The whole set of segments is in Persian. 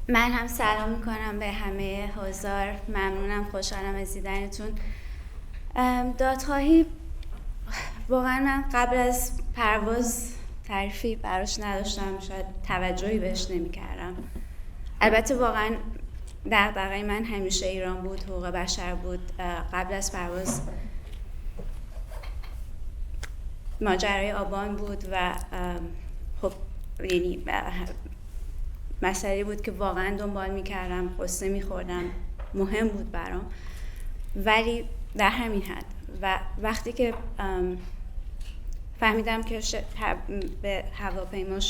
من هم سلام میکنم به همه حضار. ممنونم، خوشحالم از دیدنتون. دادخواهی واقعا من قبل از پرواز تعریفی براش نداشتم، شاید توجهی بهش نمیکردم. البته واقعا دغدغه من همیشه ایران بود، حقوق بشر بود. قبل از پرواز ماجرای آبان بود و خب یعنی مسئله بود که واقعا دنبال میکردم، قصه میخوردم، مهم بود برام. ولی در همین حد و وقتی که فهمیدم که به هواپیما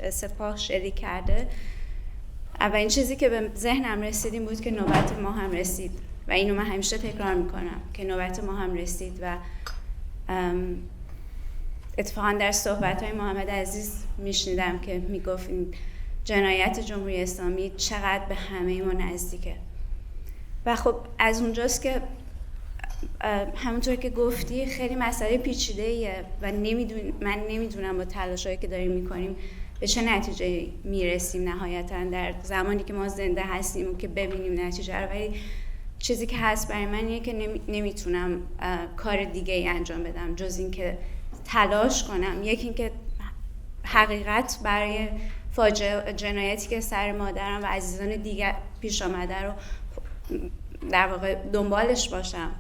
سپاه شلیک کرده، اولین چیزی که به ذهنم رسید این بود که نوبت ما هم رسید و اینو من همیشه تکرار میکنم که نوبت ما هم رسید. و اتفاقا در صحبت‌های محمد عزیز میشنیدم که میگفت این جنایت جمهوری اسلامی چقدر به همه ما نزدیکه. و خب از اونجاست که همونطور که گفتی خیلی مسئله پیچیده‌ایه و من نمیدونم با تلاشایی که داریم میکنیم به چه نتیجه میرسیم نهایتاً در زمانی که ما زنده هستیم و که ببینیم نتیجه رو. ولی چیزی که هست برای من اینه که نمیتونم کار دیگه ای انجام بدم جز این که تلاش کنم. یکی این که حقیقت برای فاجعه جنایتی که سر مادرم و عزیزان دیگر پیش آمده رو در واقع دنبالش باشم،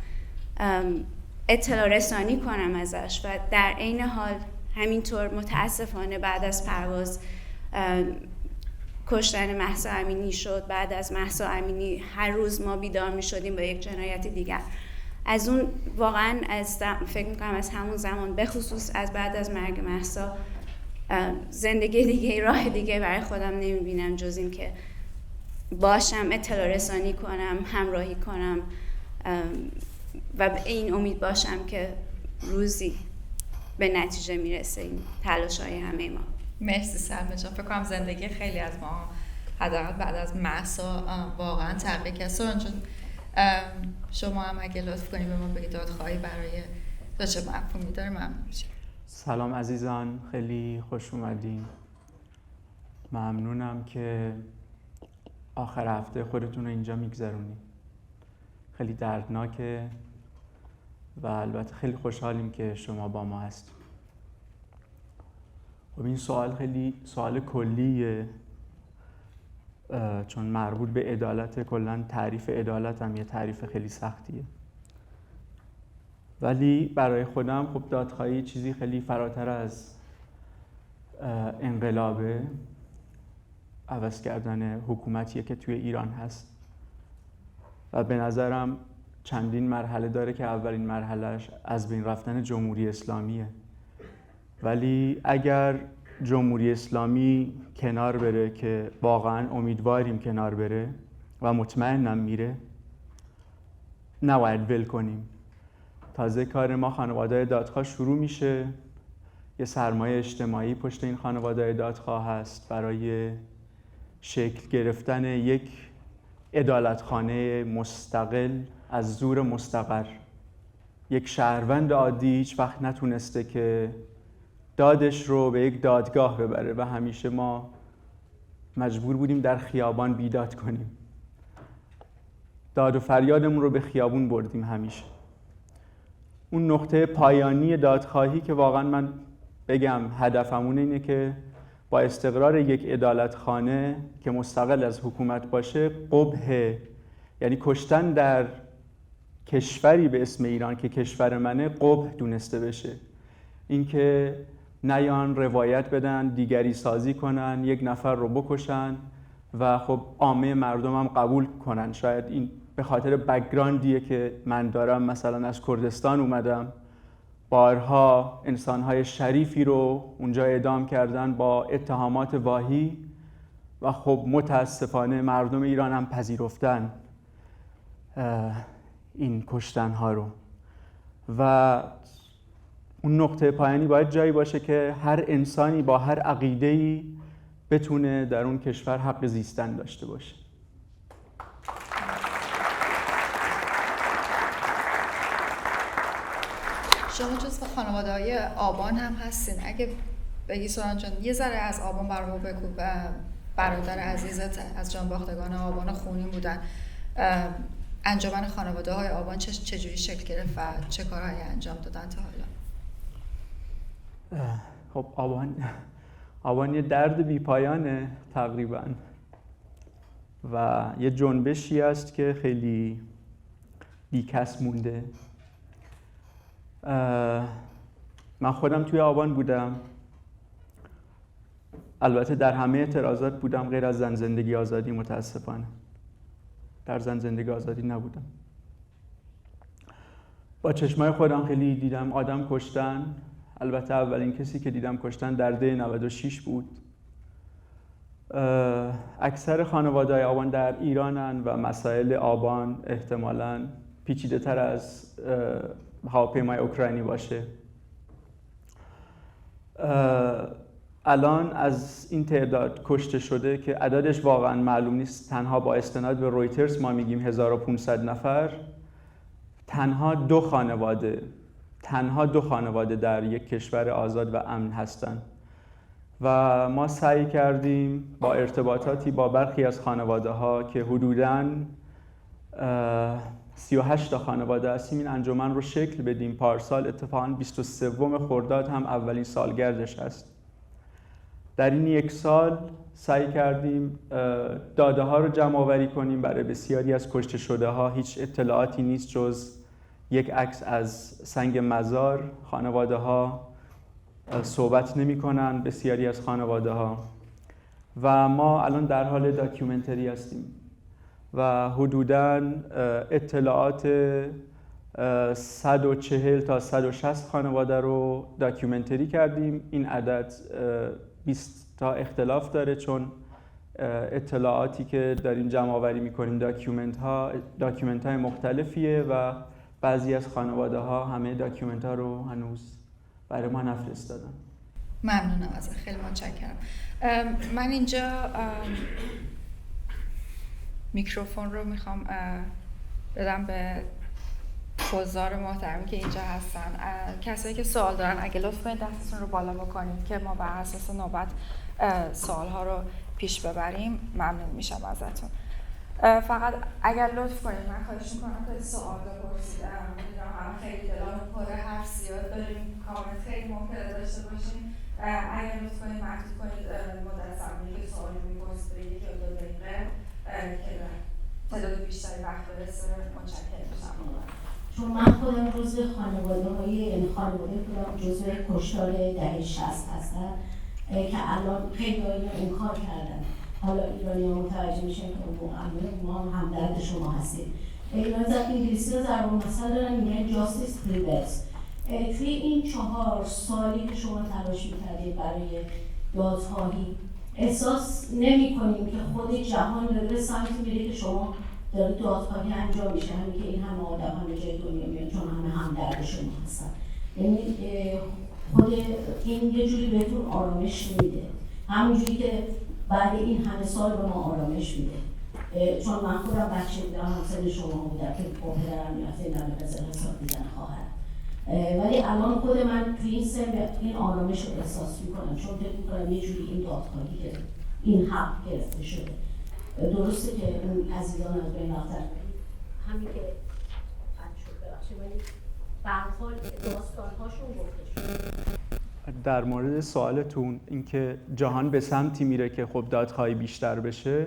اطلاع رسانی کنم ازش. و در عین حال همینطور متاسفانه بعد از پرواز کشتن مهسا امینی شد. بعد از مهسا امینی هر روز ما بیدار می شدیم با یک جنایت دیگر. از اون واقعا فکر میکنم از همون زمان به خصوص از بعد از مرگ مهسا زندگی دیگه، راه دیگه برای خودم نمیبینم جز این که باشم، اطلاع رسانی کنم، همراهی کنم و به این امید باشم که روزی به نتیجه میرسه این تلاش‌های همه ما. مرسی سلمى جان. فکر کنم زندگی خیلی از ما حداقل بعد از مهسا واقعا تغییر کرد. سوران جان شما هم اگه لطف کنید به ما بگید دادخواهی برای چه مفهومی داره ممنون میشم. سلام عزیزان، خیلی خوش اومدین. ممنونم که آخر هفته خودتون رو اینجا میگذرونید. خیلی دردناکه و البته خیلی خوشحالیم که شما با ما هستید. خب این سوال خیلی سوال کلیه، چون مربوط به عدالت. کلاً تعریف عدالت هم یه تعریف خیلی سختیه، ولی برای خودم خب دادخواهی چیزی خیلی فراتر از انقلابه، عوض کردن حکومتیه که توی ایران هست و به نظرم چندین مرحله داره که اولین مرحلهش از بین رفتن جمهوری اسلامیه. ولی اگر جمهوری اسلامی کنار بره، که واقعا امیدواریم کنار بره و مطمئنم میره، نباید ول کنیم. تازه کار ما خانواده دادخواه شروع میشه. یه سرمایه اجتماعی پشت این خانواده دادخواه هست برای شکل گرفتن یک عدالتخانه مستقل از زور مستقر. یک شهروند عادی هیچ وقت نتونسته که دادش رو به یک دادگاه ببره و همیشه ما مجبور بودیم در خیابان بیداد کنیم. داد و فریادمون رو به خیابون بردیم همیشه. اون نقطه پایانی دادخواهی که واقعا من بگم هدفمون اینه که با استقرار یک عدالتخانه که مستقل از حکومت باشه، قبح، یعنی کشتن در کشوری به اسم ایران که کشور منه، قبح دونسته بشه. اینکه نیان روایت بدن، دیگری سازی کنن، یک نفر رو بکشن و خب عامه مردم هم قبول کنن. شاید این به خاطر بک‌گراندیه که من دارم، مثلا از کردستان اومدم، بارها انسان‌های شریفی رو اونجا اعدام کردن با اتهامات واهی و خب متاسفانه مردم ایران هم پذیرفتن این کشتن‌ها رو. و اون نقطه پایانی باید جایی باشه که هر انسانی با هر عقیده‌ای بتونه در اون کشور حق زیستن داشته باشه. شما جزو خانواده‌های آبان هم هستین. اگه بگی سوران جان یه ذره از آبان برامون بگو و برادر عزیزت از جانباختگان آبان خونین بودن. انجمن خانواده های آبان چجوری شکل گرفت و چه کارهایی انجام دادن تا حالا؟ خب آبان یه درد بی پایانه تقریبا و یه جنبشی است که خیلی بیکس مونده. من خودم توی آبان بودم، البته در همه اعتراضات بودم غیر از زن زندگی آزادی. متاسفانه در زن زندگی آزادی نبودم. با چشمای خودم خیلی دیدم آدم کشتن. البته اولین کسی که دیدم کشتن در ده 96 بود. اکثر خانواده‌های آبان در ایرانن و مسائل آبان احتمالاً پیچیده تر از هواپیمای اوکراینی باشه. الان از این تعداد کشته شده که عددش واقعا معلوم نیست، تنها با استناد به رویترز ما میگیم 1500 نفر، تنها دو خانواده در یک کشور آزاد و امن هستند و ما سعی کردیم با ارتباطاتی با برخی از خانواده ها که حدوداً 38 تا خانواده هستیم این انجمن رو شکل بدیم. پارسال اتفاقاً 23 خرداد هم اولین سالگردش هست. در این یک سال سعی کردیم داده ها رو جمع آوری کنیم برای بسیاری از کشته شده ها. هیچ اطلاعاتی نیست جز یک عکس از سنگ مزار. خانواده ها صحبت نمی کنن، بسیاری از خانواده ها، و ما الان در حال داکیومنتری هستیم و حدوداً اطلاعات 140 تا 160 خانواده رو داکیومنتری کردیم. این عدد 20 تا اختلاف داره چون اطلاعاتی که داریم جمع آوری می‌کنیم داکیومنت های مختلفیه و بعضی از خانواده ها همه داکیومنت ها رو هنوز برای ما نفرستادن. ممنونم ازت، خیلی متشکرم. من اینجا میکروفون رو میخوام بدم به حضار محترمی که اینجا هستن. کسایی که سوال دارن اگه لطف کنید دستتون رو بالا بکنید که ما بر اساس نوبت سوال‌ها رو پیش ببریم. ممنون میشم ازتون. فقط اگر لطف کنید من خواهش میکنم که سوال بپرسید. همه خیلی دلانو پره، حرف زیاد داریم، کامنت خیلی ممکنه داشته باشیم. اگر لطف کنید مکتوب کنید مدت زمانی که سوالی میپرسید به 1 یا 2 دقیقه که تعداد بیشتری وقت برسه. متشکرم میشم. چون من خودم جزو خانواده خودم جزو کشتار دهه 60 هستم که الان خیلی این کار کردن. حالا ایرانی ها متوجه میشن که ما هم درد شما هستیم. ایرانی زد انگلیسی رو ضرب المثل دارن میگن جاستیس پریویلز. توی این 4 سالی که شما تلاش میکردید برای دادخواهی احساس نمی کنیم که خود جهان داره به سمتی میره که شما داره دادخواهی انجام میشه، همین که این همه آدم همه جای دنیا میان چون هم درد شما هستن. یعنی خود این یه جوری بهتون آرامش میده، همونجوری که بعد این همه سال به ما آرامش میده. چون من خودم بچه بودم همسن شما بودم که با پدرم میرفته این دمه قصر حساب دیدن خواهد، ولی الان خود من توی این سن این آرامش رو احساس میکنم چون فکر میکنم یه جوری این دادخواهی که این حق گرفته شده. درسته که اون عزیزان از بین رفتن همین که بد شد ببخشید، ولی به هر حال داستان‌هاشون گفته شد. در مورد سوالتون اینکه جهان به سمتی میره که خب دادخواهی بیشتر بشه،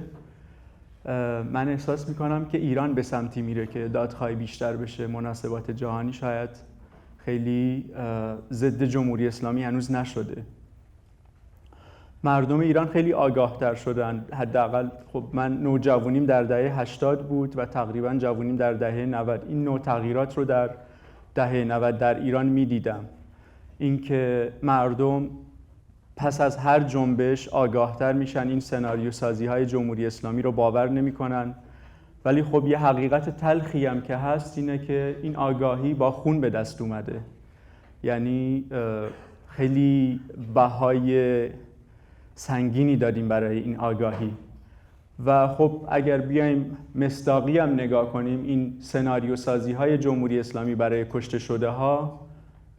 من احساس میکنم که ایران به سمتی میره که دادخواهی بیشتر بشه. مناسبات جهانی شاید خیلی ضد جمهوری اسلامی هنوز نشده. مردم ایران خیلی آگاه تر شدن. حداقل خب من نوجوانیم در دهه 80 بود و تقریبا جوانیم در دهه 90. این نوع تغییرات رو در دهه 90 در ایران میدیدم. اینکه مردم پس از هر جنبش آگاهتر میشن، این سناریو سازی های جمهوری اسلامی رو باور نمیکنن. ولی خب یه حقیقت تلخی هم که هست اینه که این آگاهی با خون به دست اومده. یعنی خیلی بهای سنگینی دادیم برای این آگاهی و خب اگر بیایم مصداقی هم نگاه کنیم، این سناریو سازی های جمهوری اسلامی برای کشته شده ها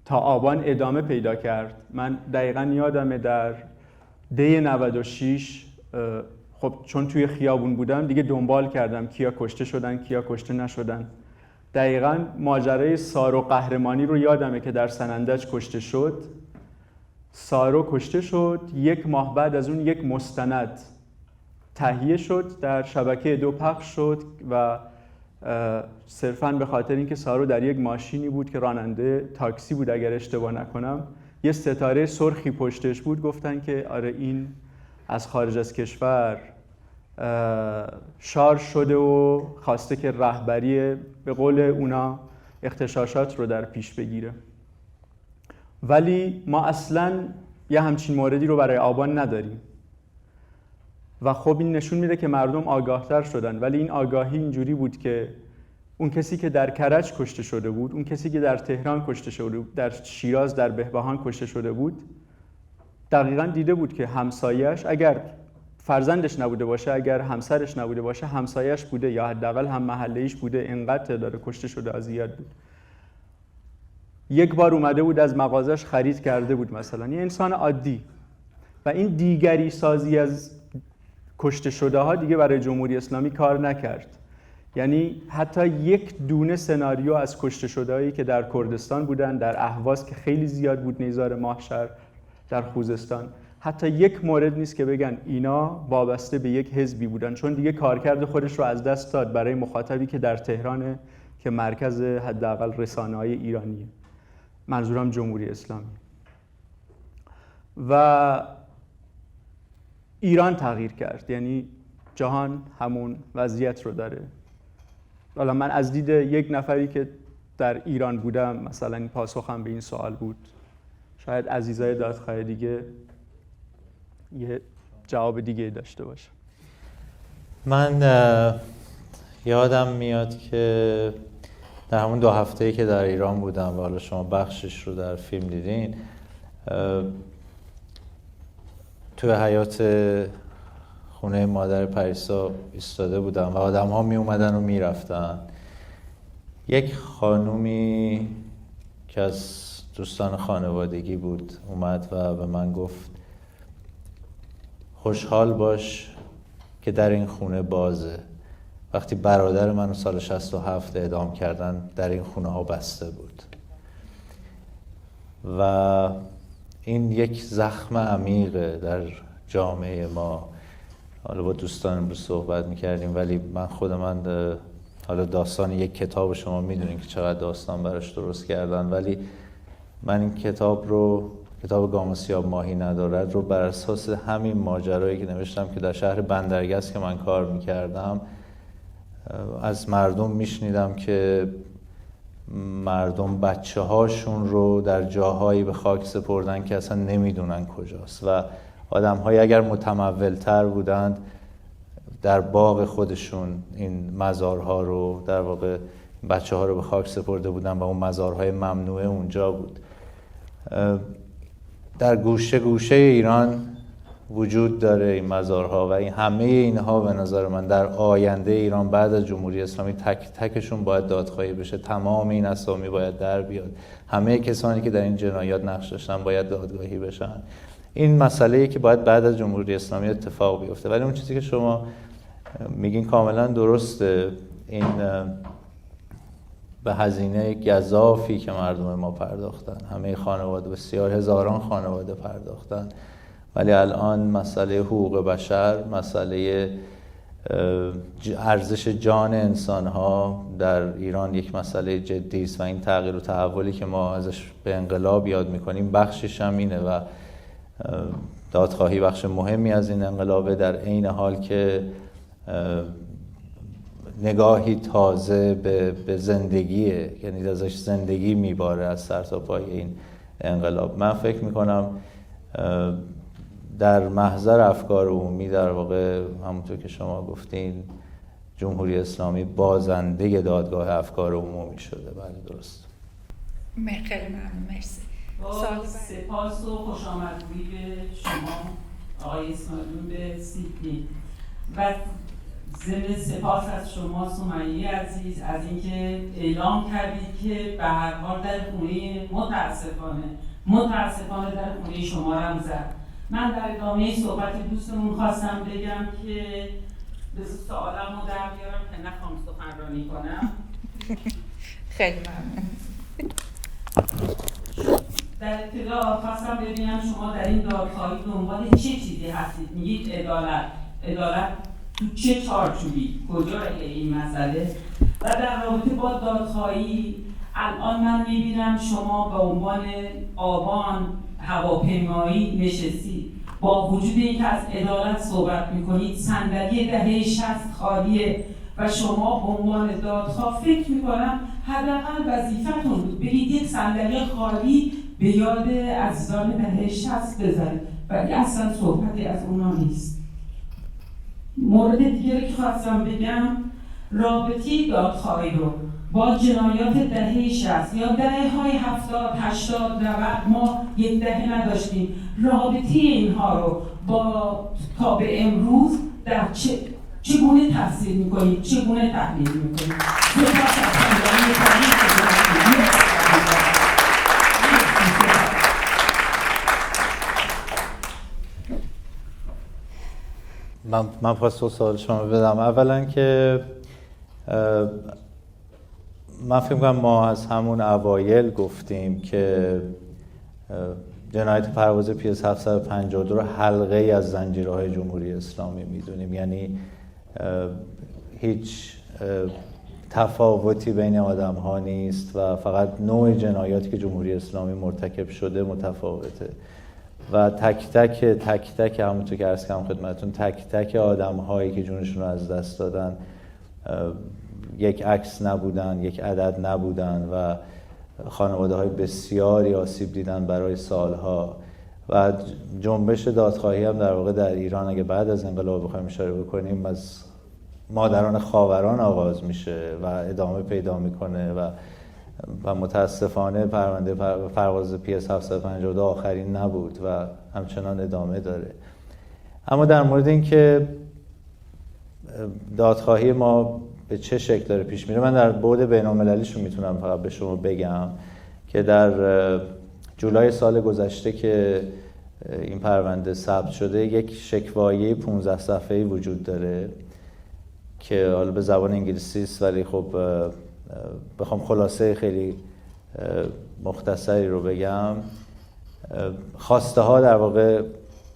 تا آبان ادامه پیدا کرد. من دقیقاً یادمه در دی 96 خب چون توی خیابون بودم دیگه دنبال کردم کیا کشته شدن کیا کشته نشدن. دقیقاً ماجرای سارو قهرمانی رو یادمه که در سنندج کشته شد. سارو کشته شد، 1 ماه بعد از اون یک مستند تهیه شد، در شبکه 2 پخش شد و صرفاً به خاطر اینکه سارو در یک ماشینی بود که راننده تاکسی بود اگر اشتباه نکنم، یه ستاره سرخی پشتش بود، گفتن که آره این از خارج از کشور شارژ شده و خواسته که رهبری به قول اونا اغتشاشات رو در پیش بگیره. ولی ما اصلاً یه همچین موردی رو برای آبان نداریم و خب این نشون میده که مردم آگاهتر شدن. ولی این آگاهی اینجوری بود که اون کسی که در کرج کشته شده بود، اون کسی که در تهران کشته شده بود، در شیراز در بهبهان کشته شده بود، دقیقاً دیده بود که همسایه‌اش اگر فرزندش نبوده باشه، اگر همسرش نبوده باشه، همسایه‌اش بوده یا حداقل هم محله‌ایش بوده، انقدر تعداد کشته شده زیاد بود. یک بار اومده بود از مغازش خرید کرده بود مثلا، یه انسان عادی. و این دیگری سازی از کشته شده ها دیگه برای جمهوری اسلامی کار نکرد. یعنی حتی یک دونه سناریو از کشته شدهایی که در کردستان بودن، در اهواز که خیلی زیاد بود، نیزار ماهشهر، در خوزستان، حتی یک مورد نیست که بگن اینا وابسته به یک حزبی بودن، چون دیگه کارکرد خودش رو از دست داد برای مخاطبی که در تهرانه که مرکز حداقل رسانه‌های ایرانیه، منظورم جمهوری اسلامی. و ایران تغییر کرد، یعنی جهان همون وضعیت رو داره. حالا من از دید یک نفری که در ایران بودم مثلا این پاسخم به این سوال بود. شاید عزیزای دادخواه دیگه یه جواب دیگه داشته باشه. من یادم میاد که در همون 2 هفته‌ای که در ایران بودم و حالا شما بخشش رو در فیلم دیدین، توی حیاط خونه مادر پریسا ایستاده بودم و آدم ها می اومدن و می رفتن. یک خانومی که از دوستان خانوادگی بود اومد و به من گفت خوشحال باش که در این خونه بازه. وقتی برادر منو سال 67 اعدام کردن در این خونه ها بسته بود و این یک زخم عمیقه در جامعه ما. حالا با دوستان امروز صحبت میکردیم ولی من حالا داستان یک کتاب شما میدونین که چقدر داستان براش درست کردن، ولی من این کتاب گام سیاه ماهی ندارد رو بر اساس همین ماجرایی که نوشتم که در شهر بندرگست که من کار میکردم از مردم میشنیدم که مردم بچه هاشون رو در جاهایی به خاک سپردن که اصلا نمیدونن کجاست و آدم هایی اگر متمول‌تر بودند در باغ خودشون این مزارها رو در واقع بچه ها رو به خاک سپرده بودن و اون مزارهای ممنوعه اونجا بود. در گوشه گوشه ایران وجود داره این مزارها و همه اینها به نظر من در آینده ایران بعد از جمهوری اسلامی تک تکشون باید دادخواهی بشه. تمام این اسامی باید در بیاد. همه کسانی که در این جنایات نقش داشتن باید دادگاهی بشن. این مسئله‌ای که باید بعد از جمهوری اسلامی اتفاق بیفته. ولی اون چیزی که شما میگین کاملا درسته. این به هزینه گزافی که مردم ما پرداختن، همه خانواده، بسیار هزاران خانواده پرداختن، ولی الان مسئله حقوق بشر، مسئله ارزش جان انسان‌ها در ایران یک مسئله جدی است و این تغییر و تحولی که ما ازش به انقلاب یاد می‌کنیم بخشش هم اینه و دادخواهی بخش مهمی از این انقلابه، در عین حال که نگاهی تازه به زندگیه، یعنی ازش زندگی میباره از سر تا پای این انقلاب. من فکر میکنم در محضر افکار عمومی در واقع همونطور که شما گفتین جمهوری اسلامی بازنده دادگاه افکار عمومی شده. بله درست. خیلی ممنون، مرسی. سپاس و خوش آمدگویی به شما آقای اسماعیلیون به سیدنی و ضمن سپاس از شما سمیه عزیز از اینکه اعلام کردید که به هر حال در خونه متاسفانه در خونه شما هم زد من در ادامه صحبت دوستمون خواستم بگم که به سوالم رو در بیارم که نخوام سخنرانی کنم. خیلی ممنون. در ابتدا خواستم ببینم شما در این دادخواهی دنبال چه چیزی هستید؟ میگید عدالت تو چه چارچوبی؟ کجای این مسئله؟ و در رابطه با دادخواهی الان من میبینم شما به عنوان آبان هواپیمایی نشستید، با وجود اینکه از عدالت صحبت میکنید، صندلی دهه 60 خالیه و شما به عنوان دادخواه فکر میکنم حداقل وظیفتون بود بگید یک صندلی خالی به یاد عزیزان دهه 60 بذارید، ولی اصلا صحبتی از اونا نیست. مورد دیگری که خواستم بگم رابطه دادخواهی رو با جنایات دهه 60 یا دهه‌های 70 80 90 ما یک دهه نداشتیم، رابطه اینها رو با تا به امروز در چگونه تفسیر می‌کنید، چگونه تحلیل می‌کنید؟ من پاسخ سوال شما بدم. اولا که من فکر می‌کنم ما از همون اوایل گفتیم که جنایت پرواز PS 752 رو حلقه ای از زنجیرهای جمهوری اسلامی می‌دونیم، یعنی هیچ تفاوتی بین آدم‌ها نیست و فقط نوع جنایاتی که جمهوری اسلامی مرتکب شده متفاوته و تک تک همونطور که عرض کردم خدمتتون تک تک آدم‌هایی که جونشون رو از دست دادن یک عکس نبودن، یک عدد نبودن و خانواده‌های بسیاری آسیب دیدن برای سالها و جنبش دادخواهی هم در واقع در ایران اگه بعد از انقلاب بخوایم اشاره بکنیم از مادران خاوران آغاز میشه و ادامه پیدا میکنه و متاسفانه پرونده پرواز PS 752 آخرین نبود و همچنان ادامه داره. اما در مورد این که دادخواهی ما به چه شکل داره پیش میره، من در بعد بین‌المللیشو میتونم فقط به شما بگم که در جولای سال گذشته که این پرونده ثبت شده یک شکوایه 15 صفحه‌ای وجود داره که حالا به زبان انگلیسی است، ولی خب بخوام خلاصه خیلی مختصری رو بگم، خواسته ها در واقع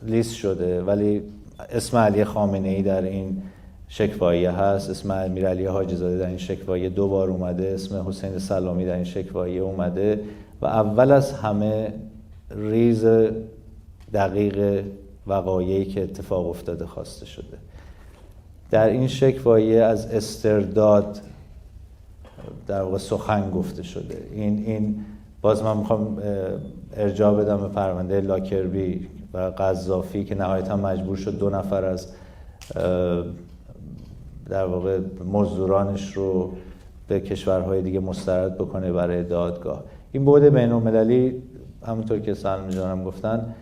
لیست شده ولی اسم علی خامنه‌ای در این شکوایه هست، اسم امیرعلی حاجی زاده در این شکوایه 2 بار اومده، اسم حسین سلامی در این شکوایه اومده و اول از همه ریز دقیق وقایعی که اتفاق افتاده خواسته شده. در این شکوایه از استرداد در واقع سخن گفته شده. این باز من میخوام ارجاع بدم به پرونده لاکربی و قذافی که نهایتا مجبور شد 2 نفر از در واقع مزدورانش رو به کشورهای دیگه مسترد بکنه برای دادگاه. این بعد بین‌المللی همونطور که سلمی جانم گفتن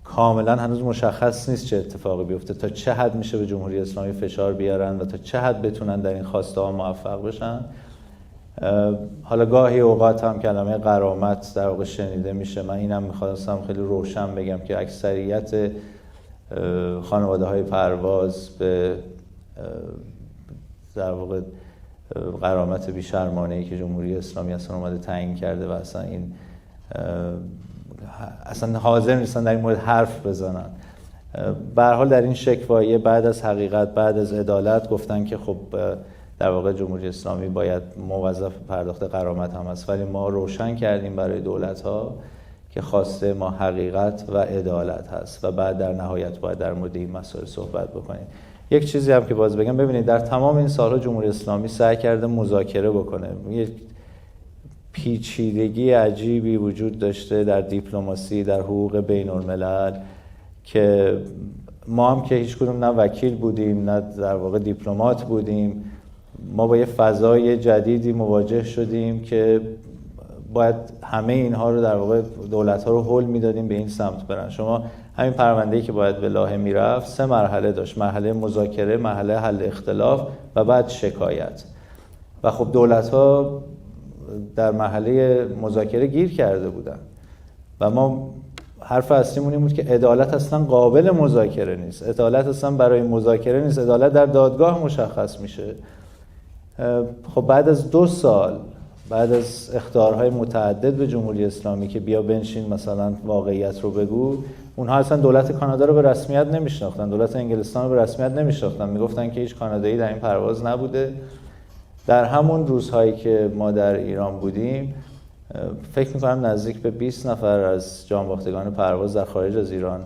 کاملا هنوز مشخص نیست چه اتفاقی بیفته، تا چه حد میشه به جمهوری اسلامی فشار بیارن و تا چه حد بتونن در این خواسته ها موفق بشن. حالا گاهی اوقات هم کلمه غرامت در واقع شنیده میشه. من اینم میخواستم خیلی روشن بگم که اکثریت خانواده های پرواز به در واقع غرامت بی‌شرمانه‌ای که جمهوری اسلامی اصلا اومده تعیین کرده و اصلا حاضر نیستن در این مورد حرف بزنن. به هر حال در این شکوایه بعد از حقیقت، بعد از عدالت گفتن که خب در واقع جمهوری اسلامی باید موظف پرداخت غرامت هم است، ولی ما روشن کردیم برای دولت‌ها که خواسته ما حقیقت و عدالت هست و بعد در نهایت باید در مورد این مسائل صحبت بکنیم. یک چیزی هم که باز بگم، ببینید در تمام این سال‌ها جمهوری اسلامی سعی کرده مذاکره بکنه. یک پیچیدگی عجیبی وجود داشته در دیپلماسی، در حقوق بین‌الملل که ما هم که هیچ کدوم نه وکیل بودیم نه در واقع دیپلمات بودیم، ما با یه فضای جدیدی مواجه شدیم که باید همه اینها رو در واقع دولت‌ها رو هول میدادیم به این سمت برن. شما همین پرونده‌ای که باید به لاهه میرفت 3 مرحله داشت: مرحله مذاکره، مرحله حل اختلاف و بعد شکایت. و خب دولت‌ها در مرحله مذاکره گیر کرده بودن و ما حرف اصلیمون این بود که عدالت اصلا قابل مذاکره نیست، عدالت اصلا برای مذاکره نیست، عدالت در دادگاه مشخص میشه. خب بعد از 2 سال بعد از اخطارهای متعدد به جمهوری اسلامی که بیا بنشین مثلا واقعیت رو بگو، اونها اصلا دولت کانادا رو به رسمیت نمیشناختن، دولت انگلستان رو به رسمیت نمیشناختن، میگفتن که هیچ کانادایی در این پرواز نبوده. در همون روزهایی که ما در ایران بودیم فکر میکنم نزدیک به 20 نفر از جانباختگان پرواز در خارج از ایران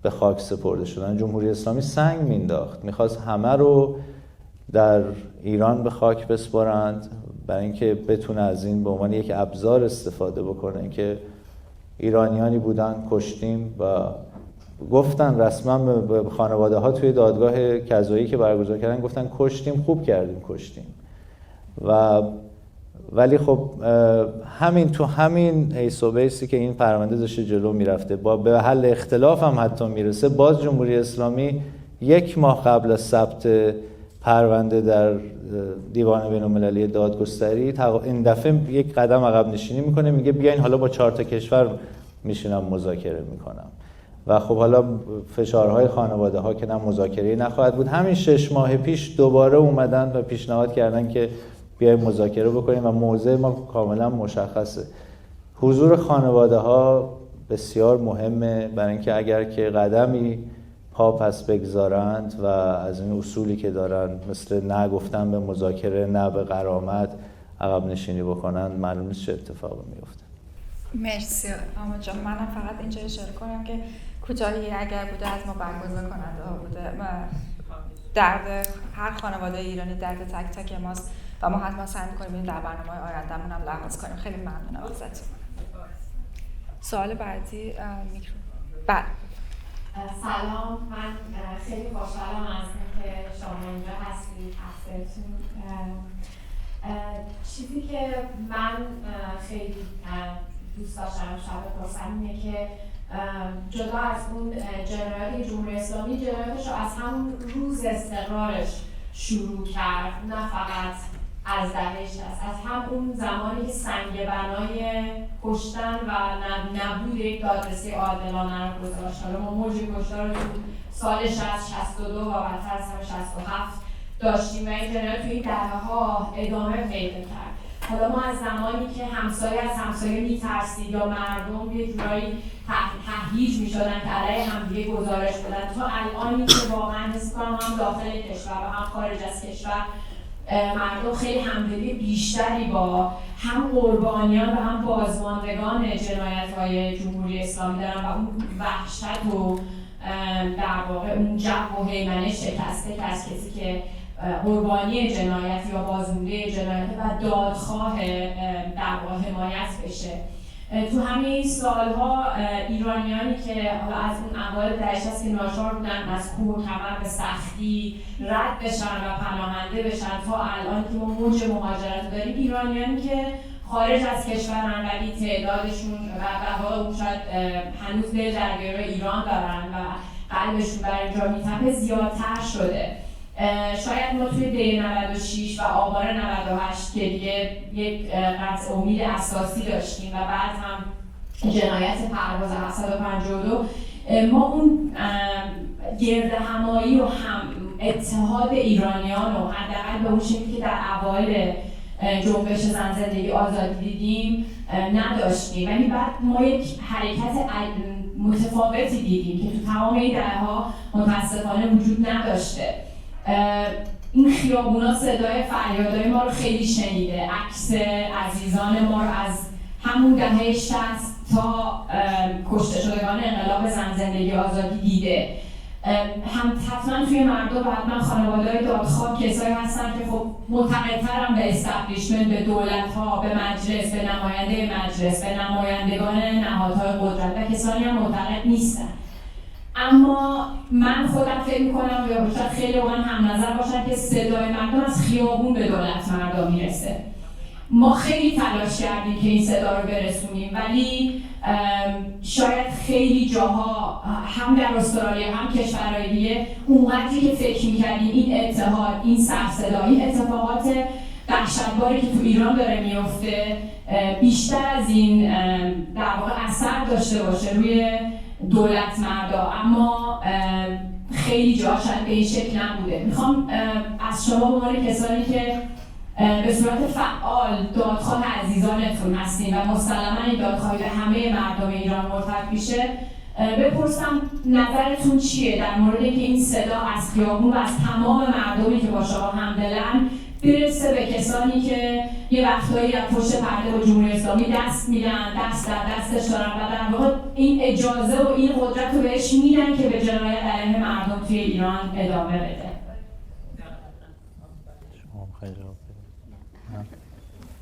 به خاک سپرده شدن. جمهوری اسلامی سنگ مینداخت، میخواست همه رو در ایران به خاک بسپارند برای اینکه بتونه از این به عنوان یک ابزار استفاده بکنه که ایرانیانی بودن کشتیم و گفتن رسما به خانواده ها توی دادگاه قضایی که برگزار کردن گفتن کشتیم، خوب کردیم کشتیم. ولی خب همین تو همین ایس و بیسی که این پرونده داشته جلو میرفته با به حل اختلاف هم حتی میرسه، باز جمهوری اسلامی 1 ماه قبل از ثبت پرونده در دیوان بین‌المللی دادگستری این دفعه یک قدم عقب نشینی میکنه، میگه بیاین حالا با 4 تا کشور میشینم مذاکره میکنم. و خب حالا فشارهای خانواده ها که نه مذاکره نخواهد بود. همین 6 ماه پیش دوباره اومدن و پیشنهاد کردن که بیایم مذاکره بکنیم و موضع ما کاملا مشخصه. حضور خانواده ها بسیار مهمه برای اینکه اگر که قدمی پا پس بگذارند و از این اصولی که دارن مثل نه گفتن به مذاکره، نه به غرامت عقب نشینی بکنن، معلوم نیست چه اتفاقی میفته. مرسی آمد جان. منم فقط اینجا اشاره کنم که کوتاهی اگر بوده از ما برگزار کننده ها بوده، درد هر خانواده ایرانی درد تک تک ماست و ما حتما سعی می‌کنیم این در برنامه‌های آینده‌مون هم لحاظ کنیم. خیلی ممنونم ازتون. سوال بعدی میکرو. بله. سلام، من خیلی خوشحالم از اینکه شما اینجا هستید. هستید. چیزی که من خیلی دوست داشتم شب پرسم اینه که جدا از اون جنایات جمهوری اسلامی، جنایاتش رو از همون روز استقرارش شروع کرد، نه فقط از دهه 60، از همون زمانی که سنگ بنای کشتن و نبود یک دادرسی عادلانه رو گذاشت. حالا ما موج کشتار رو تو سال 60 62 و بعدتر از 67 داشتیم و این جنایات توی این دهه‌ها ادامه پیدا کرد. حالا ما از زمانی که همسایه از همسایه میترسید یا مردم یه جورایی تهییج میشدن که علیه همدیگه گزارش بدن، تا الانی که واقعا حس کنم هم داخل کشور و هم خارج از کشور مردم خیلی همدلی بیشتری با هم قربانیان و هم بازماندگان جنایت‌های جمهوری اسلامی دارن و اون وحشت و در واقع اون جو و هیمنه شکسته که از کسی که قربانی جنایت یا بازمونده جنایت و دادخواه در واقع حمایت بشه. تو همین سالها ایرانیانی که حالا از اون اوایل دهه 60 که ناچار بودن از کوه و کمر به سختی رد بشن و پناهنده بشن تا الان که ما موج مهاجرت داریم، ایرانیانی که خارج از کشورن ولی تعدادشون و واقعا شاید هنوز دل در گروه ایران دارن و قلبشون بر اینجا میتپه زیادتر شده. شاید ما توی دی 96 و آبان 98 که دیگه یک قطع امید اساسی داشتیم و بعد هم جنایت پرواز 752 ما اون گرد همایی و هم اتحاد ایرانیان و حداقل به اون شکلی که در اوایل جنبش زن زندگی آزادی دیدیم نداشتیم، ولی بعد ما یک حرکت متفاوتی دیدیم که تو تمام این دهه‌ها متاسفانه وجود نداشته. این خیابونا صدای فریادهای ما رو خیلی شنیده، عکس عزیزان ما رو از همون دهه 60 تا کشته شدگان انقلاب زن زندگی آزادی دیده. هم حتما توی مردم و حتما خانواده‌های دادخواه کسایی هستن که خب معتقدترن به استبلیشمنت، به دولت‌ها، به مجلس، به نماینده مجلس، به نمایندگان نهادهای قدرت و کسانی هم معتقد نیستن. اما من خودم فکر می‌کنم یا باشد خیلی اوقات هم نظر باشن که صدای مردم از خیابون به دولت مردم میرسه. ما خیلی تلاش کردیم که این صدا رو برسونیم، ولی شاید خیلی جاها هم در استرالیا هم کشورهای دیگه اونقدری که فکر می‌کردیم این اتحاد، این سرصدا، این اتفاقات وحشتباری که تو ایران داره میفته بیشتر از این در واقع اثر داشته باشه روی دولت مردا، اما خیلی جا شاید به این شکل نبوده. میخوام از شما به عنوان کسانی که به صورت فعال دادخواه عزیزانتون هستین و مسلما این دادخواهی به همه مردم ایران مرتبط میشه، بپرسم نظرتون چیه در مورد اینکه این صدا از خیابون و از تمام مردمی که با شما همدلن برسه به کسانی که یه وقتایی در پشت پرده با جمهوری اسلامی دست میدن، دست در دستش دارن و در واقع این اجازه و این قدرت رو بهش میدن که به جنایت علیه مردم توی ایران ادامه بده. شما خیلی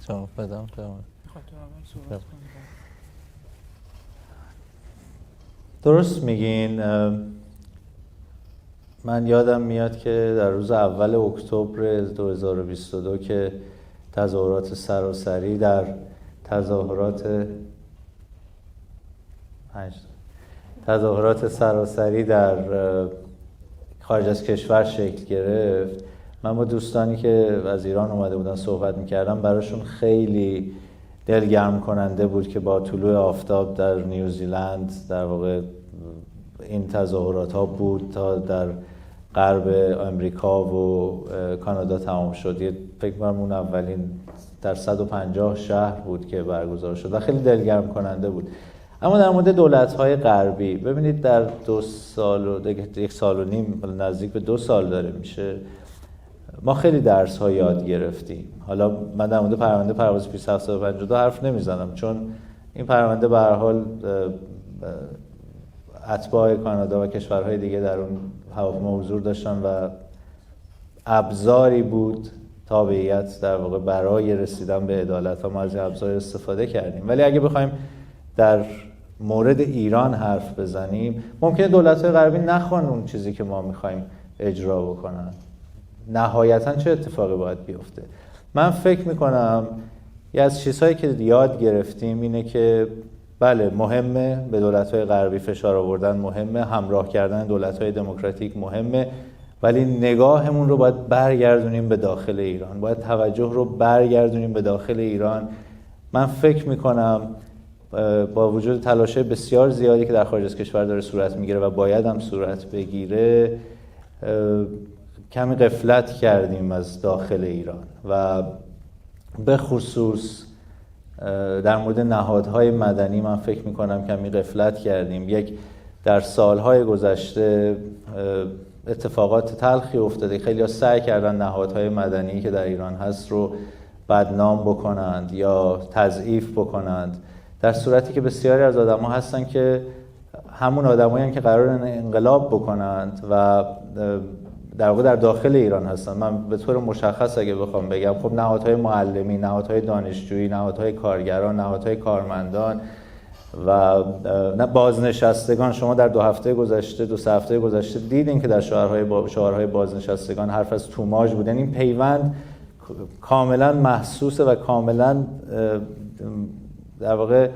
جواب بدم. درست میگین. من یادم میاد که در روز اول اکتبر 2022 که تظاهرات سراسری در خارج از کشور شکل گرفت، من با دوستانی که از ایران اومده بودن صحبت میکردم، براشون خیلی دلگرم کننده بود که با طلوع آفتاب در نیوزیلند در واقع این تظاهرات ها بود تا در غرب امریکا و کانادا تمام شد. فکر کنم اون اولین در 150 شهر بود که برگزار شد و خیلی دلگرم کننده بود. اما در مورد دولت‌های غربی ببینید، در 2 سال و 1 سال و نیم، نزدیک به 2 سال داره میشه، ما خیلی درس‌ها یاد گرفتیم. حالا من در مورد پرونده پرواز 2752 حرف نمیزنم، چون این پرونده به هر حال اتباع کانادا و کشورهای دیگه در اون هواپیما حضور داشتن و ابزاری بود تابعیت در واقع برای رسیدن به عدالت، ما از این ابزار استفاده کردیم. ولی اگه بخوایم در مورد ایران حرف بزنیم، ممکنه دولت‌های غربی نخوان اون چیزی که ما می‌خوایم اجرا بکنن. نهایتاً چه اتفاقی باید بیفته؟ من فکر می‌کنم یه از چیزهایی که یاد گرفتیم اینه که بله، مهمه به دولت‌های غربی فشار آوردن، مهمه همراه کردن دولت‌های دموکراتیک، مهمه، ولی نگاهمون رو باید برگردونیم به داخل ایران، باید توجه رو برگردونیم به داخل ایران. من فکر می‌کنم با وجود تلاش‌های بسیار زیادی که در خارج از کشور داره صورت میگیره و باید هم صورت بگیره، کمی غفلت کردیم از داخل ایران و به خصوص در مورد نهادهای مدنی من فکر میکنم کمی غفلت کردیم. در سالهای گذشته اتفاقات تلخی افتاده، خیلی ها سعی کردن نهادهای مدنی که در ایران هست رو بدنام بکنند یا تضعیف بکنند، در صورتی که بسیاری از آدم ها هستن که همون آدمایی هستن که قرار انقلاب بکنند و در واقع در داخل ایران هستن. من به طور مشخص اگه بخوام بگم، خب نهادهای معلمی، نهادهای دانشجویی، نهادهای کارگران، نهادهای کارمندان و بازنشستگان، شما در 2 هفته گذشته، 2 هفته گذشته دیدین که در شعارهای بازنشستگان حرف از توماژ بود. این پیوند کاملا محسوسه و کاملا در واقع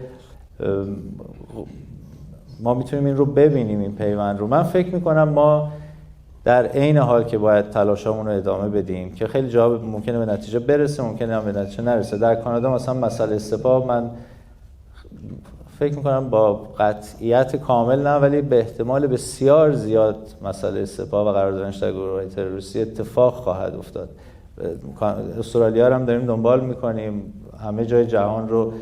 ما میتونیم این رو ببینیم، این پیوند رو. من فکر میکنم ما در عین حال که باید تلاشامون رو ادامه بدیم که خیلی جا ممکنه به نتیجه برسه، ممکنه هم به نتیجه نرسه. در کانادا مثلا مسئله سپاه، من فکر میکنم با قطعیت کامل نه، ولی به احتمال بسیار زیاد مسئله سپاه و قرار دادنش در گروه‌های تروریستی اتفاق خواهد افتاد. استرالیا رو هم داریم دنبال میکنیم، همه جای جهان رو،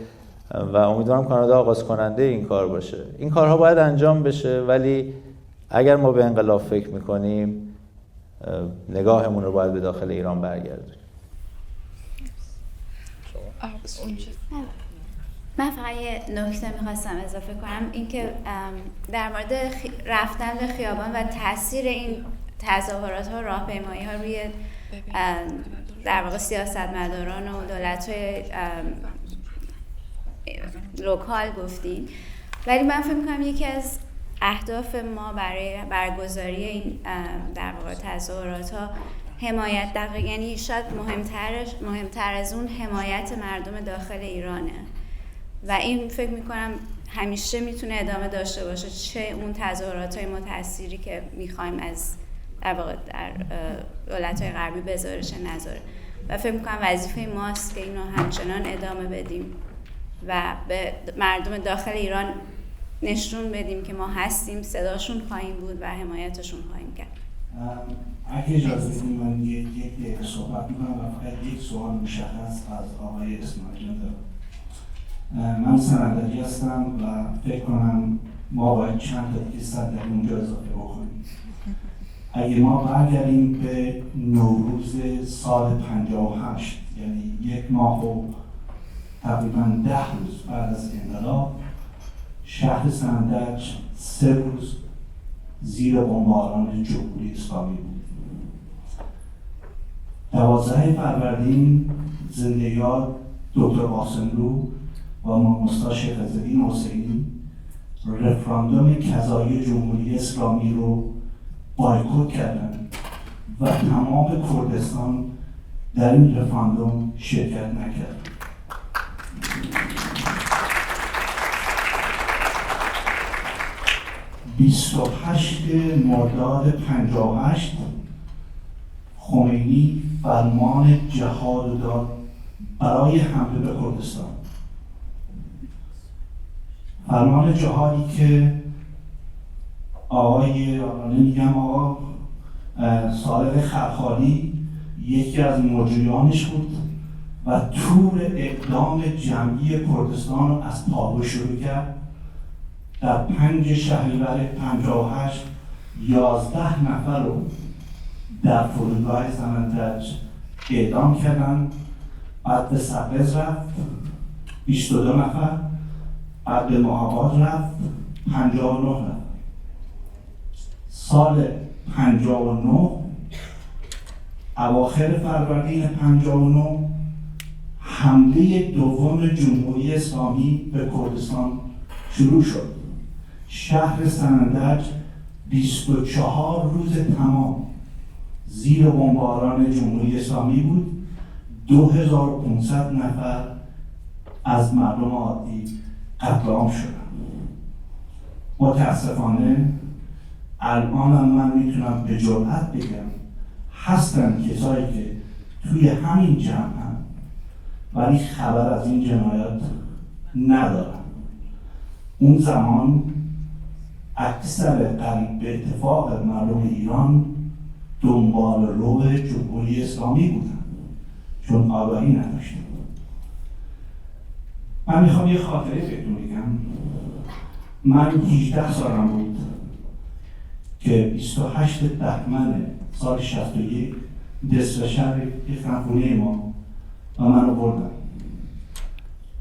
و امیدوارم کانادا آغاز کننده این کار باشه. این کارها باید انجام بشه، ولی اگر ما به انقلاب فکر میکنیم نگاهمون رو باید به داخل ایران برگردونیم. من فقط یه نکته میخواستم اضافه کنم، اینکه در مورد رفتن به خیابان و تاثیر این تظاهرات ها و راهپیمایی ها روی در واقع سیاستمداران و دولت‌های لوکال گفتین، ولی من فکر می‌کنم یکی از اهداف ما برای برگزاری این در واقع تظاهرات ها حمایت، یعنی شاید مهمتر از اون حمایت مردم داخل ایرانه و این فکر می‌کنم همیشه میتونه ادامه داشته باشه، چه اون تظاهرات‌های متأثری که می‌خوایم از در واقع در دولت‌های غربی بذاره چه نذاره. و فکر میکنم وظیفه ماست که اینو همچنان ادامه بدیم و به مردم داخل ایران نشون بدیم که ما هستیم، صداشون خواهیم بود و حمایتشون خواهیم کرد. اگه اجازه بدید من یک دقیقه صحبت میکنم و فقط یک سوال مشخص از آقای اسماعیلیون دارم. من سندری هستم و فکر کنم ما باید چند تا دیگه صد در اونجا اضافه بکنیم. اگه ما برگردیم به نوروز سال 58، یعنی یک ماه و تقریباً 10 روز بعد از انقلاب، شهر سندج 3 روز زیر بمباران جمهوری اسلامی بود. 12 فروردین زنده یاد دکتر قاسملو و ماموستا شیخ عزالدین حسینی رفراندوم کذایی جمهوری اسلامی رو بایکوت کردن و تمام کردستان در این رفراندوم شرکت نکرد. بیست و 28 مرداد 58 خمینی فرمان جهاد داد برای حمله به کردستان. فرمان جهادی که آقا صالح خرخالی یکی از مجریانش بود و تور اقدام جمعی کردستان رو از پابو شروع کرد. در 5 شهریور 58 11 نفر رو در فرودگاه سندج اعدام کردن. بعد به سبز رفت 22 نفر، بعد به مهاباد رفت 59 نفر. سال 59 اواخر فروردین 59 حمله دوم جمهوری اسلامی به کردستان شروع شد. شهر سندج 24 روز تمام زیر بمباران جمهوری اسلامی بود. 2500 نفر از مردم عادی قتل عام شدند. متاسفانه الان من میتونم به جرئت بگم هستن کسایی که توی همین جمع هم ولی خبر از این جنایات ندارن. اون زمان اکثر قریب به اتفاق مردم ایران دنبال رو جمهوری اسلامی بودن چون آگاهی نداشتن. من میخوام یه خاطره بهتون بگم. من 18 سالم بود که 28 بهمن سال 61 دست شهر ریختن خونه ما و من رو بردن.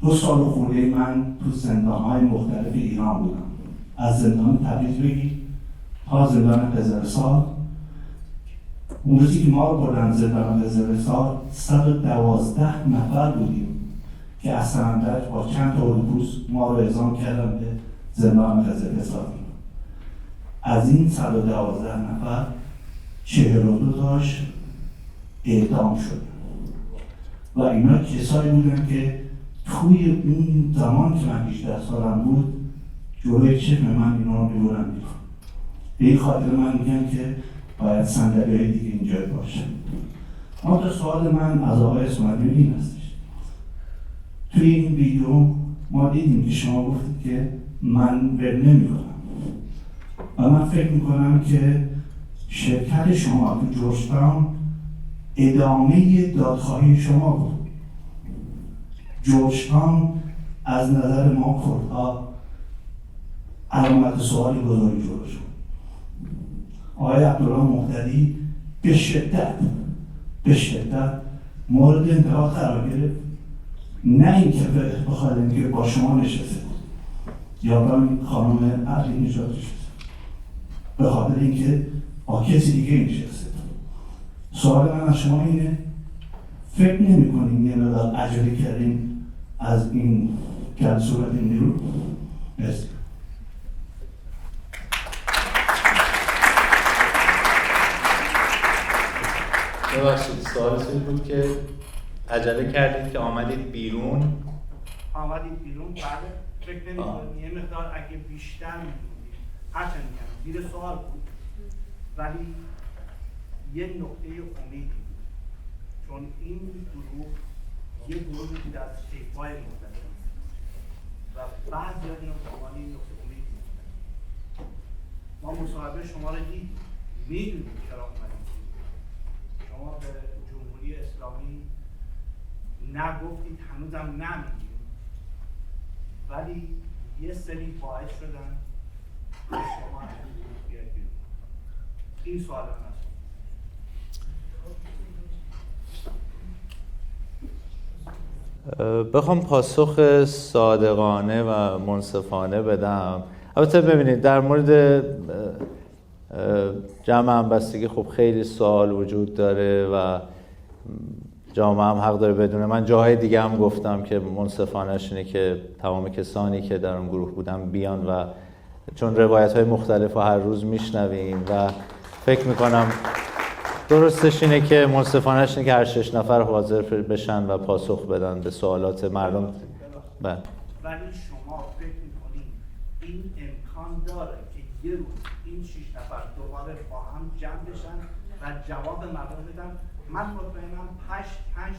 2 سال خورده من تو زندان‌های مختلف ایران بودم. از زندان تبریز بگیر تا زندان قزلستان. اون روزی که ما رو بردن زندان قزلستان 112 نفر بودیم که از سندج با چند تا اتوبوس ما رو اعزام کردن به زندان قزلستان. از این 112 نفر 42 تاش اعدام شد و اینا کسایی بودن که توی اون زمان که من 18 سالم بود جلوی چشم من اینا رو میبرن بیرون. به این خاطر من میگم که باید صندلی‌های دیگه اینجا باشه. اما تا سوال من از آقای اسماعیلیون این هستش. توی این ویدیو ما دیدیم که شما گفتید که من ول نمی‌کنم و من فکر میکنم که شرکت شما تو جورجتاون ادامه دادخواهی شما بود. جورجتاون از نظر ما کردها علامت سوالی بزرگی جلوش بود. آقای عبدالله مهتدی به شدت مورد انتقاد قرار گرفت. نه اینکه بخواد اینکه با شما نشسته یا با خانم علی نژاد نشسته، به خاطر اینکه با کسی دیگه نشسته. سوال من از شما اینه، فکر نمی‌کنید یه مقدار عجله کردیم از این جلسه بدیم بیرون؟ مرسی. ببخشید سوالش این بود که عجله کردید که آمدید بیرون. بعد فکر نمی‌کنید یه مقدار اگه بیشتر می‌کنید هرچند میگم زیر سوال بود ولی یه نقطه امیدی بود چون این یه گروهی بود از طیف‌های مختلف و بعضی از اینا به عنوان یک نقطه امید می‌بینن. ما مصاحبه شما رو دیدیم، می‌دونیم چرا اومدید. شما به جمهوری اسلامی نگفتید، هنوزم نمیگید، ولی یه سری باعث شدن که شما از این گروه بیاید بیرون. این سوال من است. بخوام پاسخ صادقانه و منصفانه بدم، البته ببینید در مورد جمع همبستگی خب خیلی سوال وجود داره و جامعه هم حق داره بدونه. من جاهای دیگه هم گفتم که منصفانه‌اش اینه که تمام کسانی که در اون گروه بودن بیان و چون روایت‌های مختلف رو هر روز میشنویم و فکر میکنم درستش اینه که منصفانه‌اش اینه که هر 6 نفر حاضر بشن و پاسخ بدن به سوالات مردم. ولی شما فکر میکنید این امکان داره که یه روز این 6 نفر دوباره با هم جمع بشن و جواب مردم بدن؟ من مطمئنم 5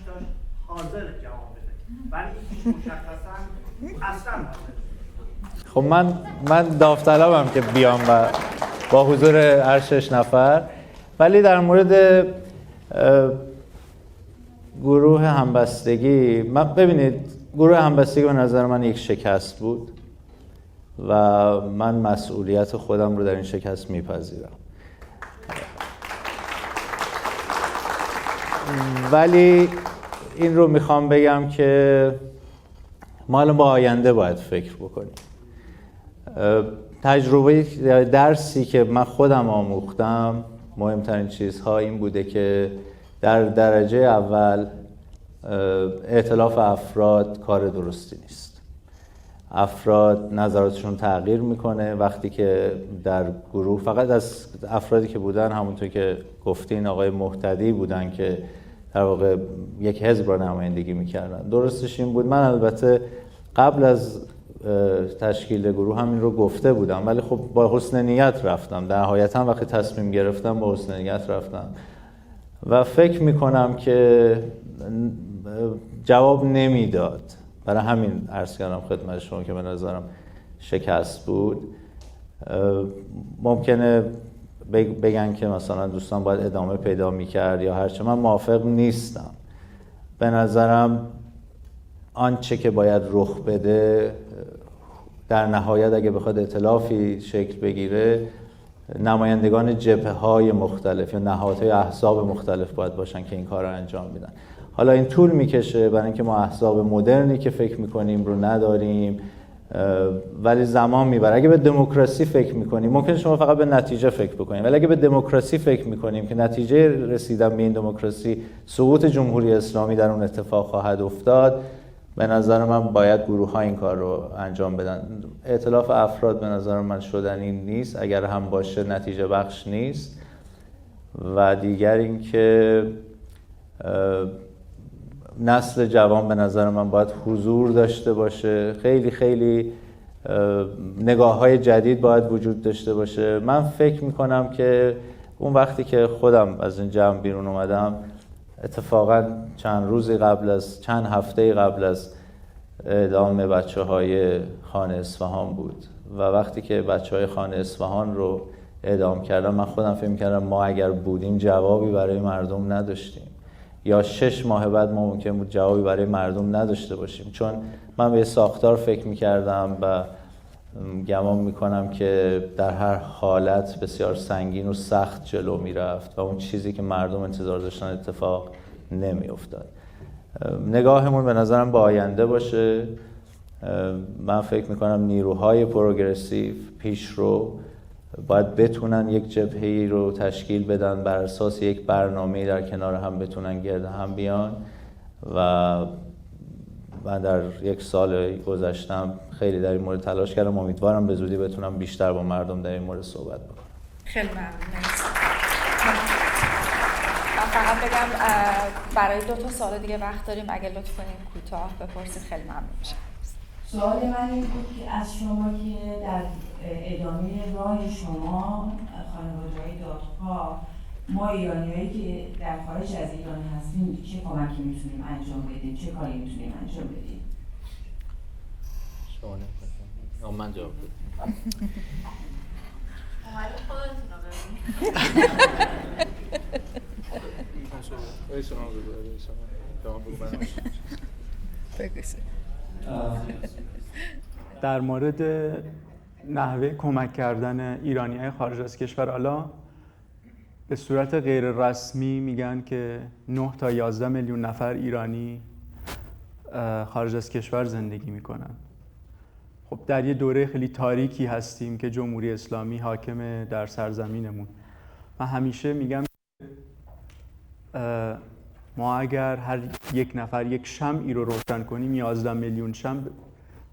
تاش حاضر جواب بده، ولی این مشخصا اصلا حاضر. خب من داوطلبم که بیام و با حضور هر 6 نفر، ولی در مورد گروه همبستگی ببینید گروه همبستگی به نظر من یک شکست بود و من مسئولیت خودم رو در این شکست میپذیرم. ولی این رو میخوام بگم که ما الان با آینده باید فکر بکنیم. تجربه درسی که من خودم آموختم، مهمترین چیزها این بوده که در درجه اول ائتلاف افراد کار درستی نیست. افراد نظراتشون تغییر میکنه وقتی که در گروه، فقط از افرادی که بودن همونطور که گفتین آقای مهتدی بودن که در واقع یک حزب را نمایندگی میکردن. درستش این بود، من البته قبل از تشکیل گروه همین رو گفته بودم، ولی خب با حسن نیت رفتم. در نهایتا وقتی تصمیم گرفتم با حسن نیت رفتم و فکر میکنم که جواب نمیداد. برای همین عرض کردم خدمت شما که به نظرم شکست بود. ممکنه بگن که مثلا دوستان باید ادامه پیدا میکرد یا هرچه، من موافق نیستم. به نظرم آنچه که باید رخ بده در نهایت اگه بخواد ائتلافی شکل بگیره، نمایندگان جبهه‌های مختلف یا نهادهای احزاب مختلف باید باشن که این کار رو انجام میدن. حالا این طول میکشه برای اینکه ما احزاب مدرنی که فکر میکنیم رو نداریم، ولی زمان میبره. اگه به دموکراسی فکر میکنیم ممکن شما فقط به نتیجه فکر بکنیم، ولی اگه به دموکراسی فکر میکنیم که نتیجه رسیدن به این دموکراسی سقوط جمهوری اسلامی در اون اتفاق خواهد افتاد، به نظر من باید گروه ها این کار رو انجام بدن. ائتلاف افراد به نظر من شدنی نیست، اگر هم باشه نتیجه بخش نیست. و دیگر این که نسل جوان به نظر من باید حضور داشته باشه، خیلی خیلی نگاه‌های جدید باید وجود داشته باشه. من فکر میکنم که اون وقتی که خودم از این جمع بیرون اومدم، اتفاقا چند هفته قبل از اعدام بچه‌های خان اصفهان بود و وقتی که بچه‌های خان اصفهان رو اعدام کردن، من خودم فکر می‌کردم ما اگر بودیم جوابی برای مردم نداشتیم، یا 6 ماه بعد ما ممکن بود جوابی برای مردم نداشته باشیم. چون من به ساختار فکر می‌کردم و گمان می‌کنم که در هر حالت بسیار سنگین و سخت جلو می‌رفت و اون چیزی که مردم انتظار داشتن اتفاق نمی‌افتاد. نگاهمون به نظرم به آینده باشه. من فکر می‌کنم نیروهای پروگرسیو پیشرو باید بتونن یک جبهه‌ای رو تشکیل بدن، بر اساس یک برنامه‌ای در کنار هم بتونن گرد هم بیان. و من در 1 سال گذشتم خیلی در این مورد تلاش کردم، امیدوارم به زودی بتونم بیشتر با مردم در این مورد صحبت بکنم. خیلی ممنون. من فقط بگم برای 2 سوال دیگه وقت داریم، اگه لطف کنیم کوتاه بپرسید خیلی ممنون میشم. سوال من این بود که از شما که در ادامه راه شما خانواده‌های دادخواه ما ایرانیایی که در خارج از ایران هستیم چه کمکی میتونیم انجام بدیم، چه کاری میتونیم انجام بدیم؟ شما من جواب بدم. خودتون رو در مورد نحوه کمک کردن ایرانی‌های خارج از کشور، حالا به صورت غیر رسمی میگن که 9 تا 11 میلیون نفر ایرانی خارج از کشور زندگی میکنن. خب در یه دوره خیلی تاریکی هستیم که جمهوری اسلامی حاکم در سرزمینمون. من همیشه میگم ما اگر هر یک نفر یک شمعی رو روشن کنیم، 11 میلیون شمع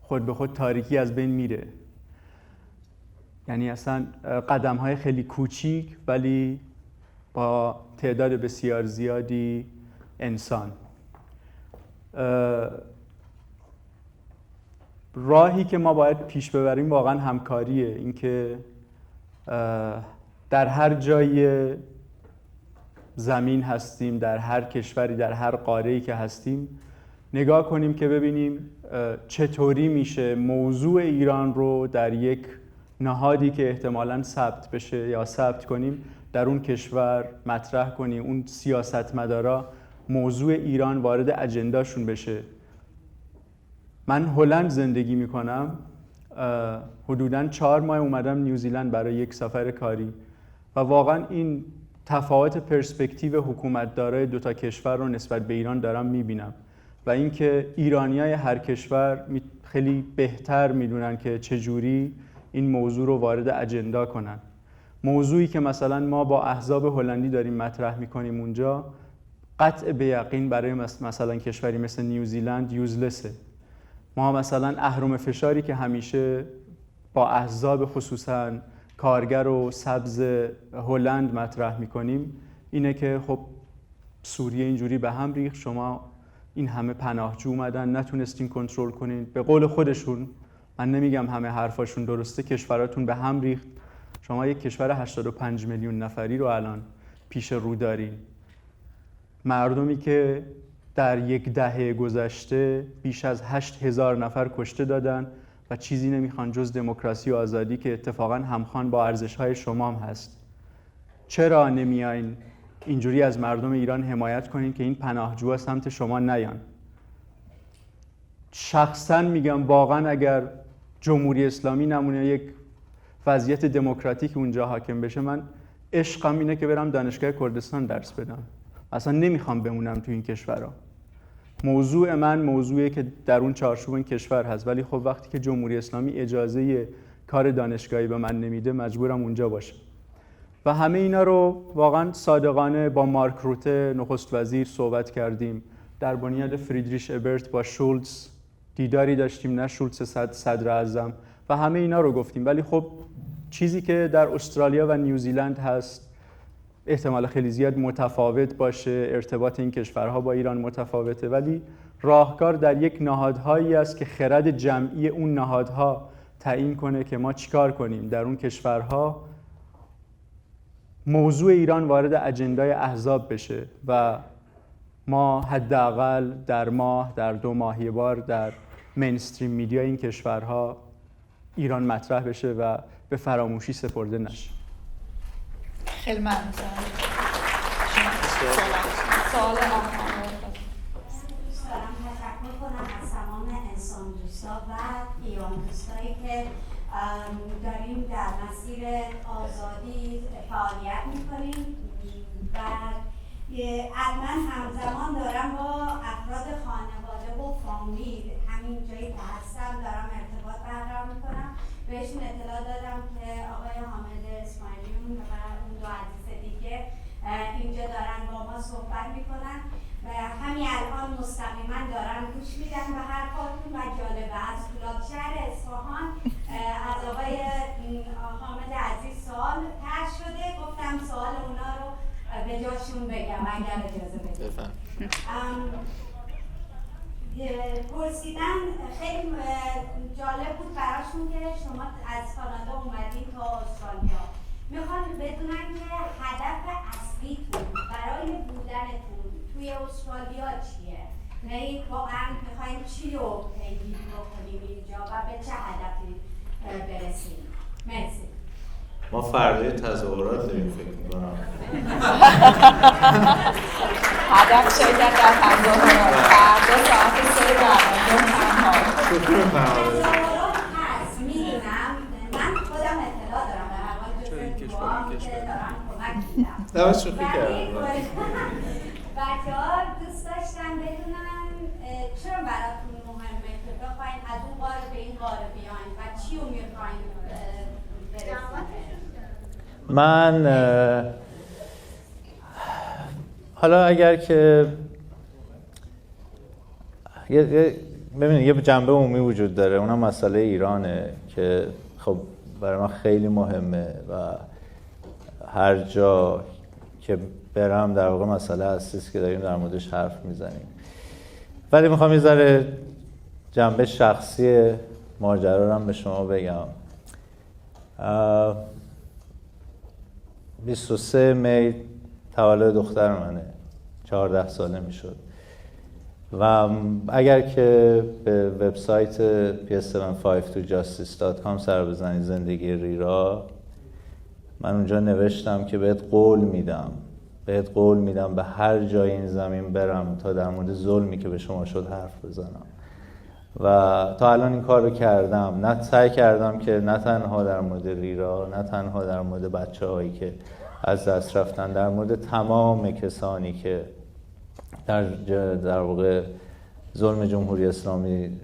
خود به خود تاریکی از بین میره. یعنی اصلا قدم‌های خیلی کوچیک ولی با تعداد بسیار زیادی انسان. راهی که ما باید پیش ببریم واقعا همکاریه. اینکه در هر جای زمین هستیم، در هر کشوری، در هر قاره‌ای که هستیم، نگاه کنیم که ببینیم چطوری میشه موضوع ایران رو در یک نهادی که احتمالاً ثبت بشه یا ثبت کنیم در اون کشور مطرح کنیم، اون سیاستمدارا موضوع ایران وارد اجنداشون بشه. من هلند زندگی میکنم، حدوداً 4 ماه اومدم نیوزیلند برای یک سفر کاری و واقعاً این تفاوت پرسپکتیو حکومتدارای دو تا کشور رو نسبت به ایران دارم میبینم و اینکه ایرانیای هر کشور خیلی بهتر میدونن که چجوری این موضوع رو وارد اجندا کنن. موضوعی که مثلا ما با احزاب هلندی داریم مطرح میکنیم اونجا، قطع به یقین برای مثلا کشوری مثل نیوزیلند یوزلسه. ما مثلا اهرم فشاری که همیشه با احزاب خصوصا کارگر و سبز هلند مطرح میکنیم اینه که خب سوریه اینجوری به هم ریخت، شما این همه پناهجو اومدن نتونستین کنترل کنین. به قول خودشون، من نمیگم همه حرفاشون درسته، کشوراتون به هم ریخت، شما یک کشور 85 میلیون نفری رو الان پیش رو دارین. مردمی که در یک دهه گذشته بیش از 8,000 نفر کشته دادن و چیزی نمیخوان جز دموکراسی و آزادی که اتفاقاً همخوان با ارزش‌های شما هم هست. چرا نمیاین اینجوری از مردم ایران حمایت کنین که این پناهجوها سمت شما نیان؟ شخصاً میگم واقعاً اگر جمهوری اسلامی نمونه یک وضعیت دموکراتیک اونجا حاکم بشه، من عشقم اینه که برم دانشگاه کردستان درس بدم. اصلا نمیخوام بمونم تو این کشورها. موضوع من موضوعی که در اون چارچوب این کشور هست، ولی خب وقتی که جمهوری اسلامی اجازه کار دانشگاهی به من نمیده مجبورم اونجا باشم. و همه اینا رو واقعا صادقانه با مارک روته نخست وزیر صحبت کردیم. در بنیاد فریدریش ابرت با شولتز دیداری داشتیم، نه شولتز صدر اعظم، و همه اینا رو گفتیم. ولی خب چیزی که در استرالیا و نیوزیلند هست احتمال خیلی زیاد متفاوت باشه، ارتباط این کشورها با ایران متفاوته، ولی راهکار در یک نهادهایی است که خرد جمعی اون نهادها تعیین کنه که ما چیکار کنیم در اون کشورها موضوع ایران وارد اجندای احزاب بشه و ما حداقل در ماه، در 2 ماه یه بار در مینستریم میدیا این کشورها ایران مطرح بشه و به فراموشی سپرده نشه. خیلی ممنون. سوال آخر دوست دارم تشکر کنم از تمام انسان دوستا و ایران دوستایی که داریم در مسیر آزادی فعالیت میکنیم و من همزمان دارم با افراد خانواده و فامیل همین جایی که هستم دارم ارتباط برقرار میکنم. بهشون اطلاع دادم که آقای حامد اسماعیلیون و اون 2 عزیز دیگه اینجا دارن با ما صحبت میکنن و همین الان مستقیما دارن گوش میدن به حرفاتون و جالبه. از فولادشهر اصفهان از آقای حامد عزیز سوال طرح شده، گفتم سوال اونا رو به جاشون بگم اگر اجازه بدید. پرسیدن خیلی جالب بود براشون که شما از کانادا اومدین تا استرالیا. میخوان بدونن که هدف اصلی اصلیتون برای بودنتون توی استرالیا چیه؟ یعنی واقعا میخوایم چی رو پیگیری بکنیم اینجا و به چه هدفی برسیم؟ مرسی. ما فردای تظاهرات داریم فکر میکنم. هدف شرکت در تظاهرات فردا ساعت 3 تظاهرات هست میدونم، من خودم اطلاع دارم به هر حال جزء گروه‌هام که دارم کمک میدم. دمت شوخی کردم. بچه‌ها دوست داشتن بدونن چرا براتون مهمه که بخواین از اون قاره به این قاره بیاین و چی رو میخواین برسید؟ من حالا اگر که ببینید یه جنبه عمومی وجود داره، اونم مسئله ایرانه که خب برای من خیلی مهمه و هر جا که برم در واقع مسئله اصلیست که داریم در موردش حرف میزنیم. ولی میخوام یه ذره جنبه شخصی ماجرا رو هم به شما بگم. 23 می تولد دختر منه، 14 ساله میشد و اگر که به وبسایت ps752justice.com سر بزنید، زندگی ریرا، من اونجا نوشتم که بهت قول میدم به هر جای این زمین برم تا در مورد ظلمی که به شما شد حرف بزنم و تا الان این کار رو کردم. نه سعی کردم که نه تنها در مورد ریرا، نه تنها در مورد بچه‌هایی که از دست رفتن، در مورد تمام کسانی که در واقع ظلم جمهوری اسلامی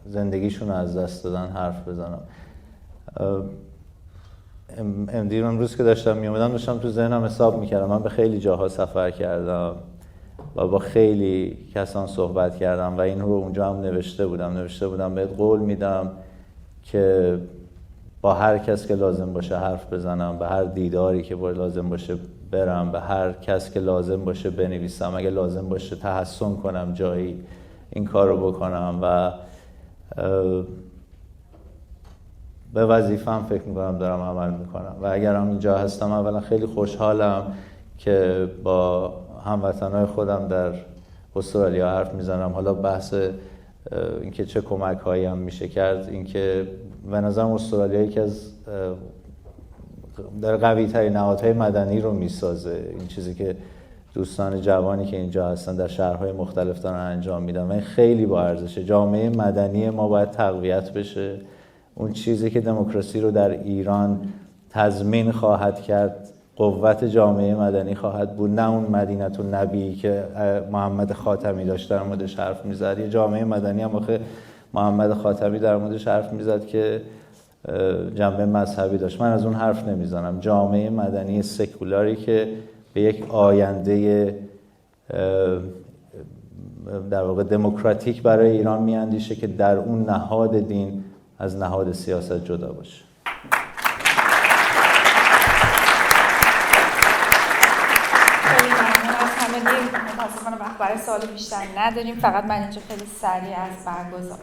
زندگیشون رو از دست دادن حرف بزنم. امروز که داشتم تو ذهنم حساب میکردم. من به خیلی جاها سفر کردم و با خیلی کسان صحبت کردم و این رو اونجا هم نوشته بودم بهت قول میدم که با هر کس که لازم باشه حرف بزنم، به هر دیداری که لازم باشه برم، به هر کس که لازم باشه بنویسم، اگه لازم باشه تحسن کنم جایی این کار رو بکنم و به وظیفه‌ام فکر میکنم دارم عمل میکنم. و اگر هم اینجا هستم اولا خیلی خوشحالم که با هموطنهای خودم در استرالیا حرف میزنم. حالا بحث اینکه چه کمک هایی هم میشه کرد، اینکه به نظرم استرالیا یکی از در قوی ترین نهادهای مدنی رو میسازه. این چیزی که دوستان جوانی که اینجا هستن در شهرهای مختلف دارن انجام میدن و این خیلی با ارزشه. جامعه مدنی ما باید تقویت بشه. اون چیزی که دموکراسی رو در ایران تضمین خواهد کرد قوت جامعه مدنی خواهد بود، نه اون مدینه النبی که محمد خاتمی داشت در موردش حرف میزد. یه جامعه مدنی هم آخه محمد خاتمی در موردش حرف میزد که جنبه مذهبی داشت. من از اون حرف نمیزنم. جامعه مدنی سکولاری که به یک آینده در واقع دموکراتیک برای ایران میاندیشه که در اون نهاد دین از نهاد سیاست جدا باشه. متاسفانه وقت برای سوال بیشتر نداریم. فقط من اینجا خیلی سریع از برگزار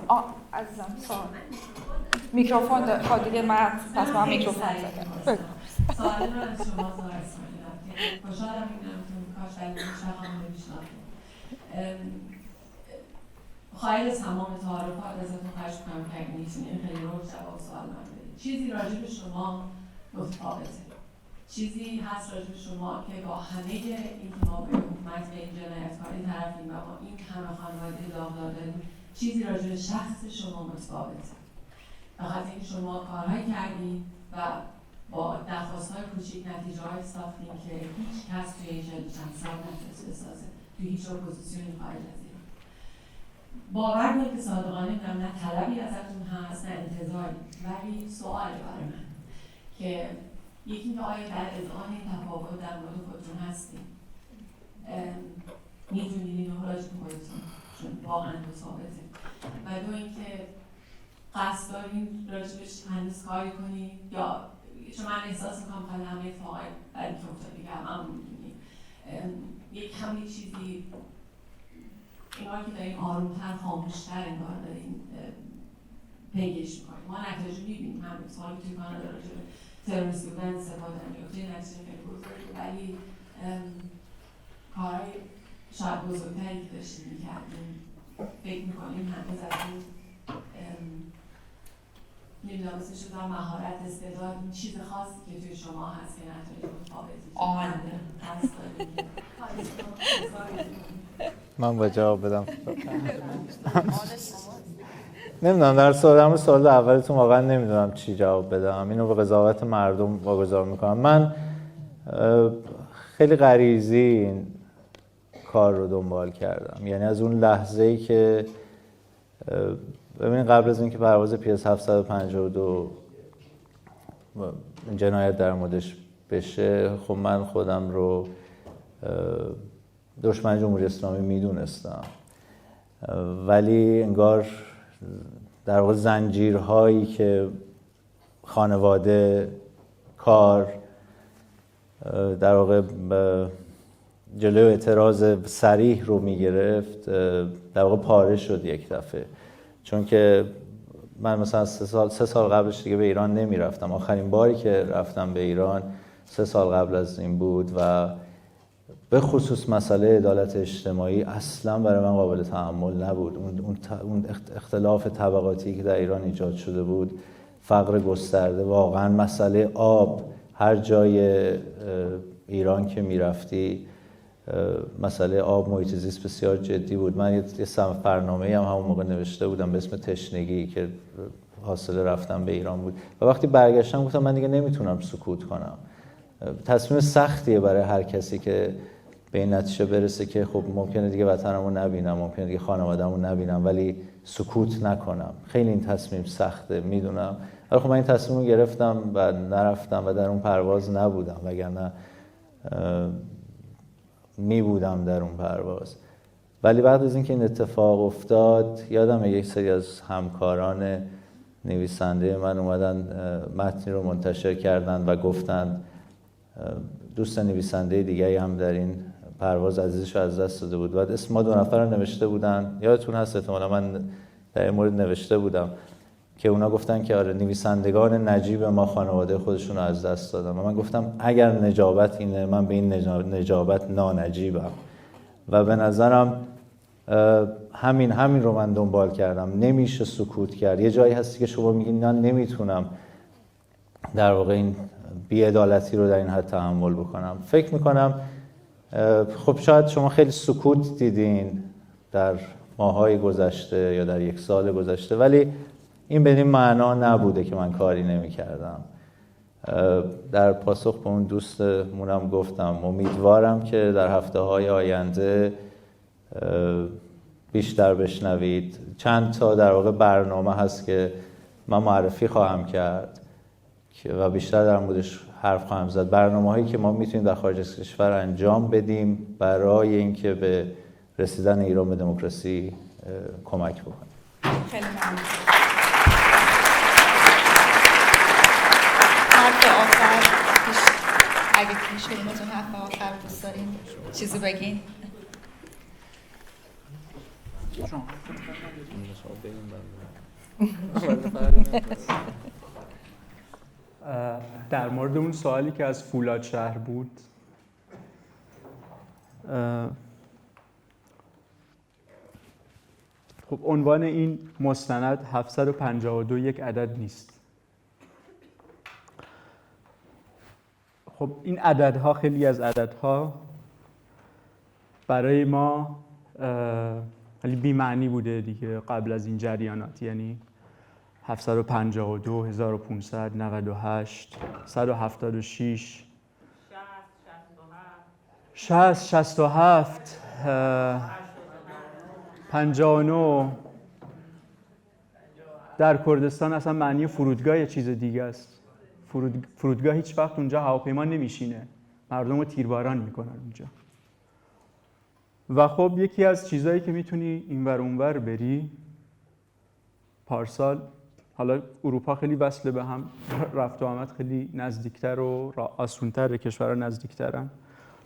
عزیزم سوال میکروفون خود دیگه من پس با میکروفون زدم. سوال من از شما زهرا اسماعیلی‌ام که خوشحالم می‌بینم که کاش در مشتاقم رو بشناختم. خواهی از تمام تعارفات ازتون خواهش می‌کنم که اگه می‌تونید خیلی روش جواب سوال من بدید. چیزی راجع به شما متفاوته. چیزی هست راجع به شما که با همه این که ما به حکومت و این جنایتکاری طرفیم و ما این همه خانواده داغدار داریم، چیزی راجع به شخص شما متفاوته. فقط اینکه شما کارهایی کردید و با درخواست‌های کوچیک نتیجه‌هایی ساختیم که هیچ کس توی این چند سال نتونست بسازه، توی هیچ اپوزیسیونی خارج از ایران. باور کنید که صادقانه میگم نه طلبی ازتون هست نه انتظاری، ولی سوالی برای من که یکی اینکه آیا در اذعان این تفاوت در مورد خودتون هستیم؟ می‌دونید اینو راجع به خودتون چون واقعا متفاوته. و دو اینکه قصد دارین راجبش هنوز کاری کنید یا چون من احساس میکنم که همه اتفاقای بعدی که افتاده که هم میدونید یک کمی چیزی انگار که دارین آرومتر خاموشتر انگار دارین پیگیش میکنید. ما نتیجه میبینیم همین سوالی توی کانادا راجب تروریست بودن استفاده میفته نتیجه خیلی بزرگی، ولی کارهای شاید بزرگتری که داشتیم میکردیم فکر میکنیم هنوز از این نمیدونم اسمش رو مهارت، استعداد، این چیز خاصی که توی شما هست که نتونید متفاوتی هست من با جواب بدم. نمیدونم در سوال اولتون واقعا نمیدونم چی جواب بدم. اینو به قضاوت مردم واگذار میکنم. من خیلی غریزی این کار رو دنبال کردم. یعنی از اون لحظه‌ای که ببینید قبل از اینکه پرواز PS 752 جنایت در موردش بشه، خب من خودم رو دشمن جمهوری اسلامی میدونستم، ولی انگار در واقع زنجیرهایی که خانواده، کار، در واقع جلوی اعتراض صریح رو میگرفت، در واقع پاره شد یک دفعه. چون که من مثلا 3 سال قبلش دیگه به ایران نمیرفتم. آخرین باری که رفتم به ایران 3 سال قبل از این بود و به خصوص مسئله عدالت اجتماعی اصلا برای من قابل تحمل نبود. اون اختلاف طبقاتی که در ایران ایجاد شده بود، فقر گسترده، واقعا مسئله آب، هر جای ایران که میرفتی مسئله آب، محیط زیست بسیار جدی بود. من یه برنامه‌ای هم همون موقع نوشته بودم به اسم تشنگی که حاصل رفتم به ایران بود و وقتی برگشتم گفتم من دیگه نمیتونم سکوت کنم. تصمیم سختیه برای هر کسی که به این نتیجه برسه که خب ممکنه دیگه وطنمو نبینم، ممکنه دیگه خانواده‌مو نبینم، ولی سکوت نکنم. خیلی این تصمیم سخته، میدونم. ولی خب من این تصمیم رو گرفتم و نرفتم و در اون پرواز نبودم، وگرنه میبودم در اون پرواز. ولی بعد از اینکه این اتفاق افتاد، یادم یک سری از همکاران نویسنده من اومدن متنی رو منتشر کردن و گفتن دوست نویسنده دیگری هم در این پرواز عزیزش رو از دست داده بود. بعد اسم ما 2 نفر رو نوشته بودن، یادتون هست احتمالا من در این مورد نوشته بودم که اونا گفتن که آره نویسندگان نجیب ما خانواده خودشون رو از دست دادن و من گفتم اگر نجابت اینه، من به این نجابت نانجیبم و به نظرم همین رو من دنبال کردم. نمیشه سکوت کرد. یه جایی هستی که شما میگین من نمیتونم در واقع این بی‌عدالتی رو در این حد تحمل بکنم. فکر میکنم خب شاید شما خیلی سکوت دیدین در ماهای گذشته یا در 1 سال گذشته، ولی این به این معنا نبوده که من کاری نمی کردم. در پاسخ به اون دوستمونم گفتم امیدوارم که در هفته‌های آینده بیشتر بشنوید. چند تا در واقع برنامه هست که من معرفی خواهم کرد و بیشتر در موردش حرف خواهم زد. برنامه‌هایی که ما میتونیم در خارج از کشور انجام بدیم برای اینکه به رسیدن ایران به دموکراسی کمک بکنیم. خیلی ممنون. حرف آخر اگه شما حرف آخر دوست دارین چیزی بگین؟ در مورد اون سوالی که از فولاد شهر بود، خب عنوان این مستند 752 یک عدد نیست. خب این عددها، خیلی از عددها برای ما ولی بی معنی بوده دیگه قبل از این جریانات. یعنی 752 1598 176 60 67 59 در کردستان اصلا معنی فرودگاه یه چیز دیگه است. فرودگاه هیچ وقت اونجا هواپیما نمیشینه، مردم رو تیرباران میکنن اونجا. و خب یکی از چیزایی که میتونی اینور اونور بری، پارسال حالا اروپا خیلی وصله به هم، رفت و آمد خیلی نزدیکتر و آسونتر، به کشورها نزدیکترن.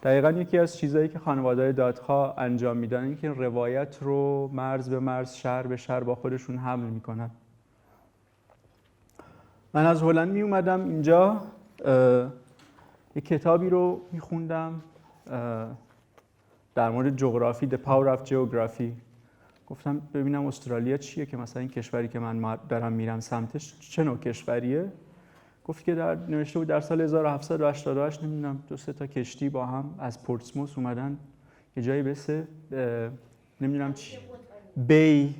دقیقاً یکی از چیزایی که خانواده‌های دادخواه انجام میدن این که روایت رو مرز به مرز، شهر به شهر با خودشون حمل میکنن. من از هلند می اومدم اینجا، یک کتابی رو میخوندم در مورد جغرافی، The Power of Geography. گفتم ببینم استرالیا چیه که مثلا این کشوری که من دارم میرم سمتش چه نوع کشوریه. گفت که نوشته بود در سال 1788 نمیدونم 2-3 تا کشتی با هم از پورتسموث اومدن یه جایی به نمیدونم چی بی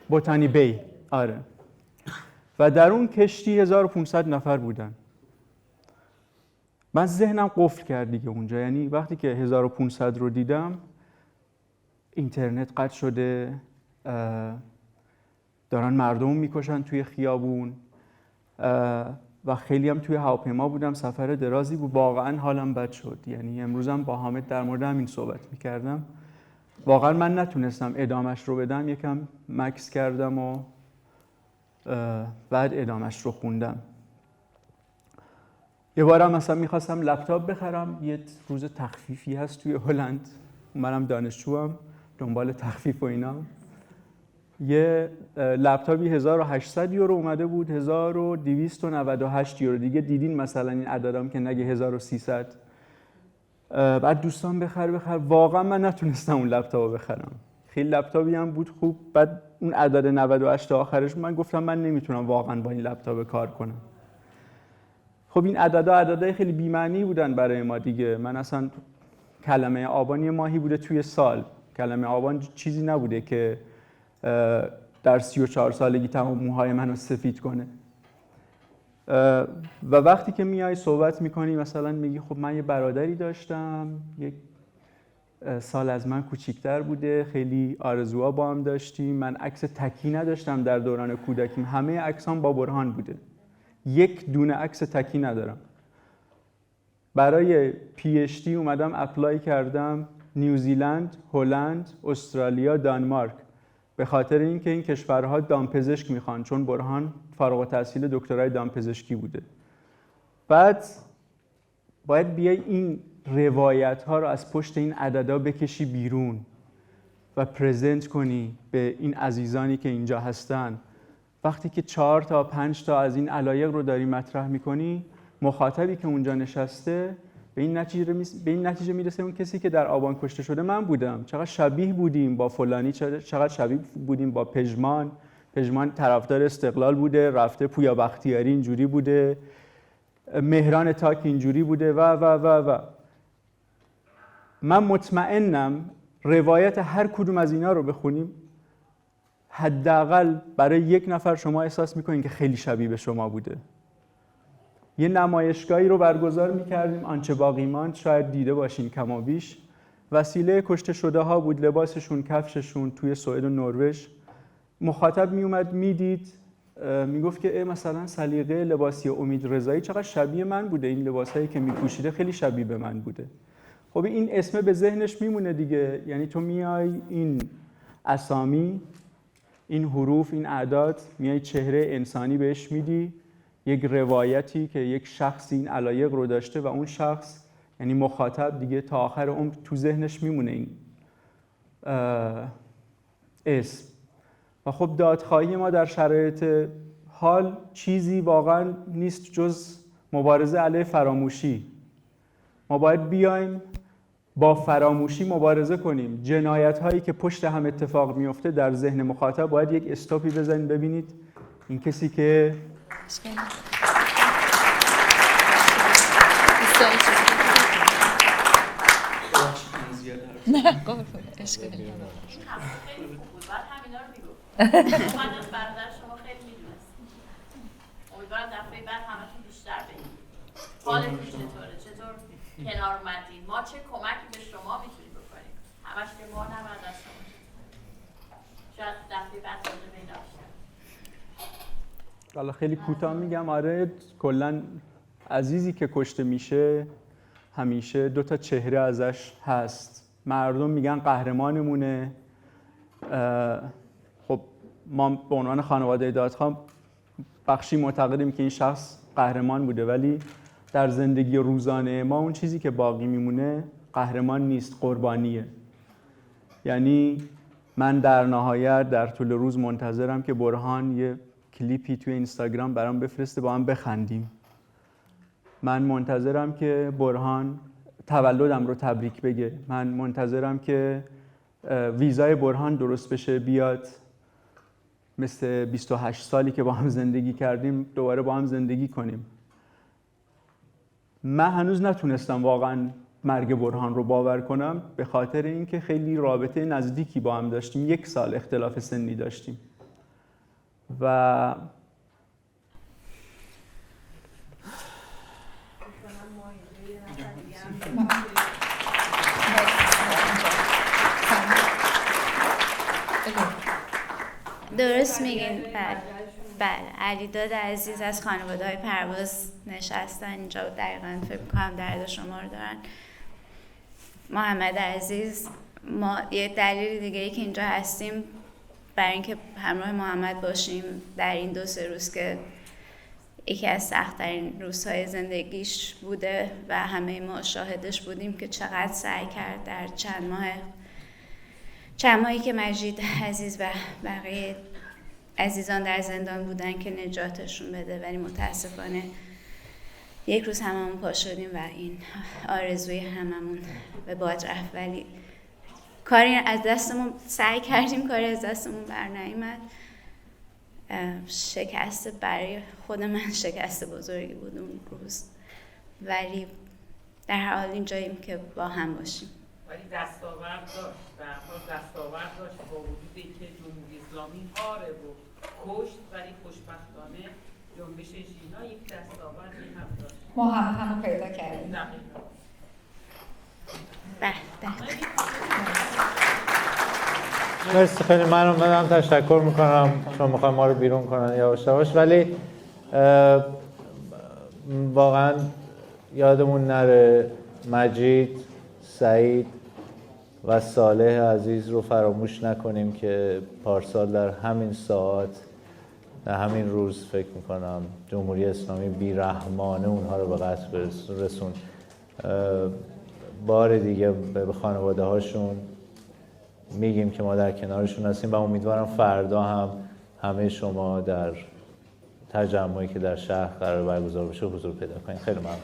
بوتانی بی. آره. و در اون کشتی 1500 نفر بودن. من ذهنم قفل کرد دیگه اونجا. یعنی وقتی که 1500 رو دیدم، اینترنت قطع شده، دارن مردم میکشن توی خیابون و خیلی هم توی هواپیما بودم، سفر درازی بود، واقعا حالم بد شد. یعنی امروزم با حامد در مورد همین صحبت میکردم. واقعا من نتونستم ادامش رو بدم، یکم مکس کردم و بعد ادامش رو خوندم. یه بارم مثلا میخواستم لپتاپ بخرم، یه روز تخفیفی هست توی هلند، منم دانشجوام دنبال تخفیف و اینا. یه لپتاپی 1800 یورو اومده بود، 1298 یورو. دیگه دیدین مثلا این عددام که نگه 1300. بعد دوستان بخر واقعا من نتونستم اون لپتاپو بخرم. خیلی لپتاپی هم بود خوب. بعد اون عدد 98 آخرش من گفتم من نمیتونم واقعا با این لپتاپ کار کنم. خب این عددهای خیلی بی‌معنی بودن برای ما دیگه. من اصلا کلمه آبان یه ماهی بوده توی سال. کلمه آبان چیزی نبوده که در 34 سالگی تمام موهای منو سفید کنه. و وقتی که میای صحبت میکنی مثلا میگی خب من یه برادری داشتم، یک سال از من کوچیکتر بوده، خیلی آرزوها با هم داشتیم. من عکس تکی نداشتم در دوران کودکیم، همه عکسام با برهان بوده. یک دونه عکس تکی ندارم. برای PhD اومدم اپلای کردم نیوزیلند، هلند، استرالیا، دانمارک، به خاطر اینکه این کشورها دامپزشک میخوان، چون برهان فارغ التحصیل دکترای دامپزشکی بوده. بعد باید بیای این روایت ها رو از پشت این عددا بکشی بیرون و پرزنت کنی به این عزیزانی که اینجا هستن. وقتی که 4 تا 5 تا از این علایق رو داری مطرح میکنی، مخاطبی که اونجا نشسته به این نتیجه میرسه اون کسی که در آبان کشته شده من بودم. چقدر شبیه بودیم با فلانی، چقدر شبیه بودیم با پژمان. پژمان طرفدار استقلال بوده، رفته پویا بختیاری اینجوری بوده، مهران تاک اینجوری بوده و من مطمئنم روایت هر کدوم از اینا رو بخونیم، حداقل برای یک نفر شما احساس میکنین که خیلی شبیه به شما بوده. یه نمایشگاهی رو برگزار میکردیم، آنچه باقی ماند، شاید دیده باشین کما بیش. وسیله کشته شده ها بود، لباسشون، کفششون توی سوئد و نروژ. مخاطب میومد میدید، میگفت که مثلا سلیقه لباسی امید رضایی چقدر شبیه من بوده، این لباسایی که میپوشیده خیلی شبیه به من بوده. خب این اسم به ذهنش میمونه دیگه. یعنی تو میای این اسامی، این حروف، این اعداد، میای چهره انسانی بهش میدی، یک روایتی که یک شخصی این علایق رو داشته و اون شخص یعنی مخاطب دیگه تا آخر عمر تو ذهنش میمونه این اسم. و خب دادخواهی ما در شرایط حال چیزی واقعا نیست جز مبارزه علیه فراموشی. ما باید بیایم با فراموشی مبارزه کنیم. جنایت هایی که پشت هم اتفاق میفته در ذهن مخاطب باید یک استاپی بزنید، ببینید این کسی که نه قربون اشکالی خیلی خوب بود، باید همینا رو میگفت. من از برادر شما خیلی میدونستم. امیدوارم دفعه بعد همتون بیشتر بگید. حالتون چطوره؟ چطور کنار اومدین؟ ما چه کمکی به شما میتونیم بکنیم؟ همش که ما نباید از شما شاید دفعه بعد راجع به این داشتم. حالا خیلی کوتاه میگم. آره کلاً عزیزی که کشته میشه همیشه 2 تا چهره ازش هست. مردم میگن قهرمانمونه. خب ما به عنوان خانواده دادخواه بخشی معتقدیم که این شخص قهرمان بوده، ولی در زندگی روزانه ما اون چیزی که باقی میمونه قهرمان نیست، قربانیه. یعنی من در نهایت در طول روز منتظرم که برهان یه کلیپی توی اینستاگرام برام بفرسته با هم بخندیم. من منتظرم که برهان تولدم رو تبریک بگه. من منتظرم که ویزای برهان درست بشه بیاد، مثل 28 سالی که با هم زندگی کردیم دوباره با هم زندگی کنیم. من هنوز نتونستم واقعا مرگ برهان رو باور کنم، به خاطر اینکه خیلی رابطه نزدیکی با هم داشتیم. 1 سال اختلاف سنی داشتیم و درست میگین. بله علیداد عزیز از خانواده‌های پرواز نشستن اینجا، دقیقاً فکر می‌کنم درد شما رو دارن. محمد عزیز، ما یه دلیل دیگه ای که اینجا هستیم برای اینکه همراه محمد باشیم در این 2-3 روز که یکی از سخت‌ترین روزهای زندگیش بوده و همه ما شاهدش بودیم که چقدر سعی کرد در چند ماهی که مجید عزیز و بقیه عزیزان در زندان بودن که نجاتشون بده، ولی متاسفانه یک روز هممون پا شدیم و این آرزوی هممون به باد رفت. ولی کاری از دستمون سعی کردیم، کاری از دستمون بر نیامد. شکست برای خود من شکست بزرگی بود اون روز، ولی در هر حال اینجاییم که با هم باشیم. ولی دستاورد داشت، در حال دستاورد داشت با وجودی که جمهوری اسلامی آره و کشت، ولی خوشبختانه جنبش ژینا یک دستاوردی هم داشت. ما هم پیدا کردیم. مرسی خیلی. منم تشکر میکنم چون میخوایم ما رو بیرون کنن یواش یواش، ولی واقعا یادمون نره مجید، سعید و صالح عزیز رو فراموش نکنیم که پارسال در همین ساعت، در همین روز فکر میکنم جمهوری اسلامی بیرحمانه اونها رو به قتل رسوند. بار دیگه به خانواده هاشون میگیم که ما در کنارشون هستیم و امیدوارم فردا هم همه شما در تجمعی که در شهر قرار برگزار بشه حضور پیدا کنید. خیلی ممنون.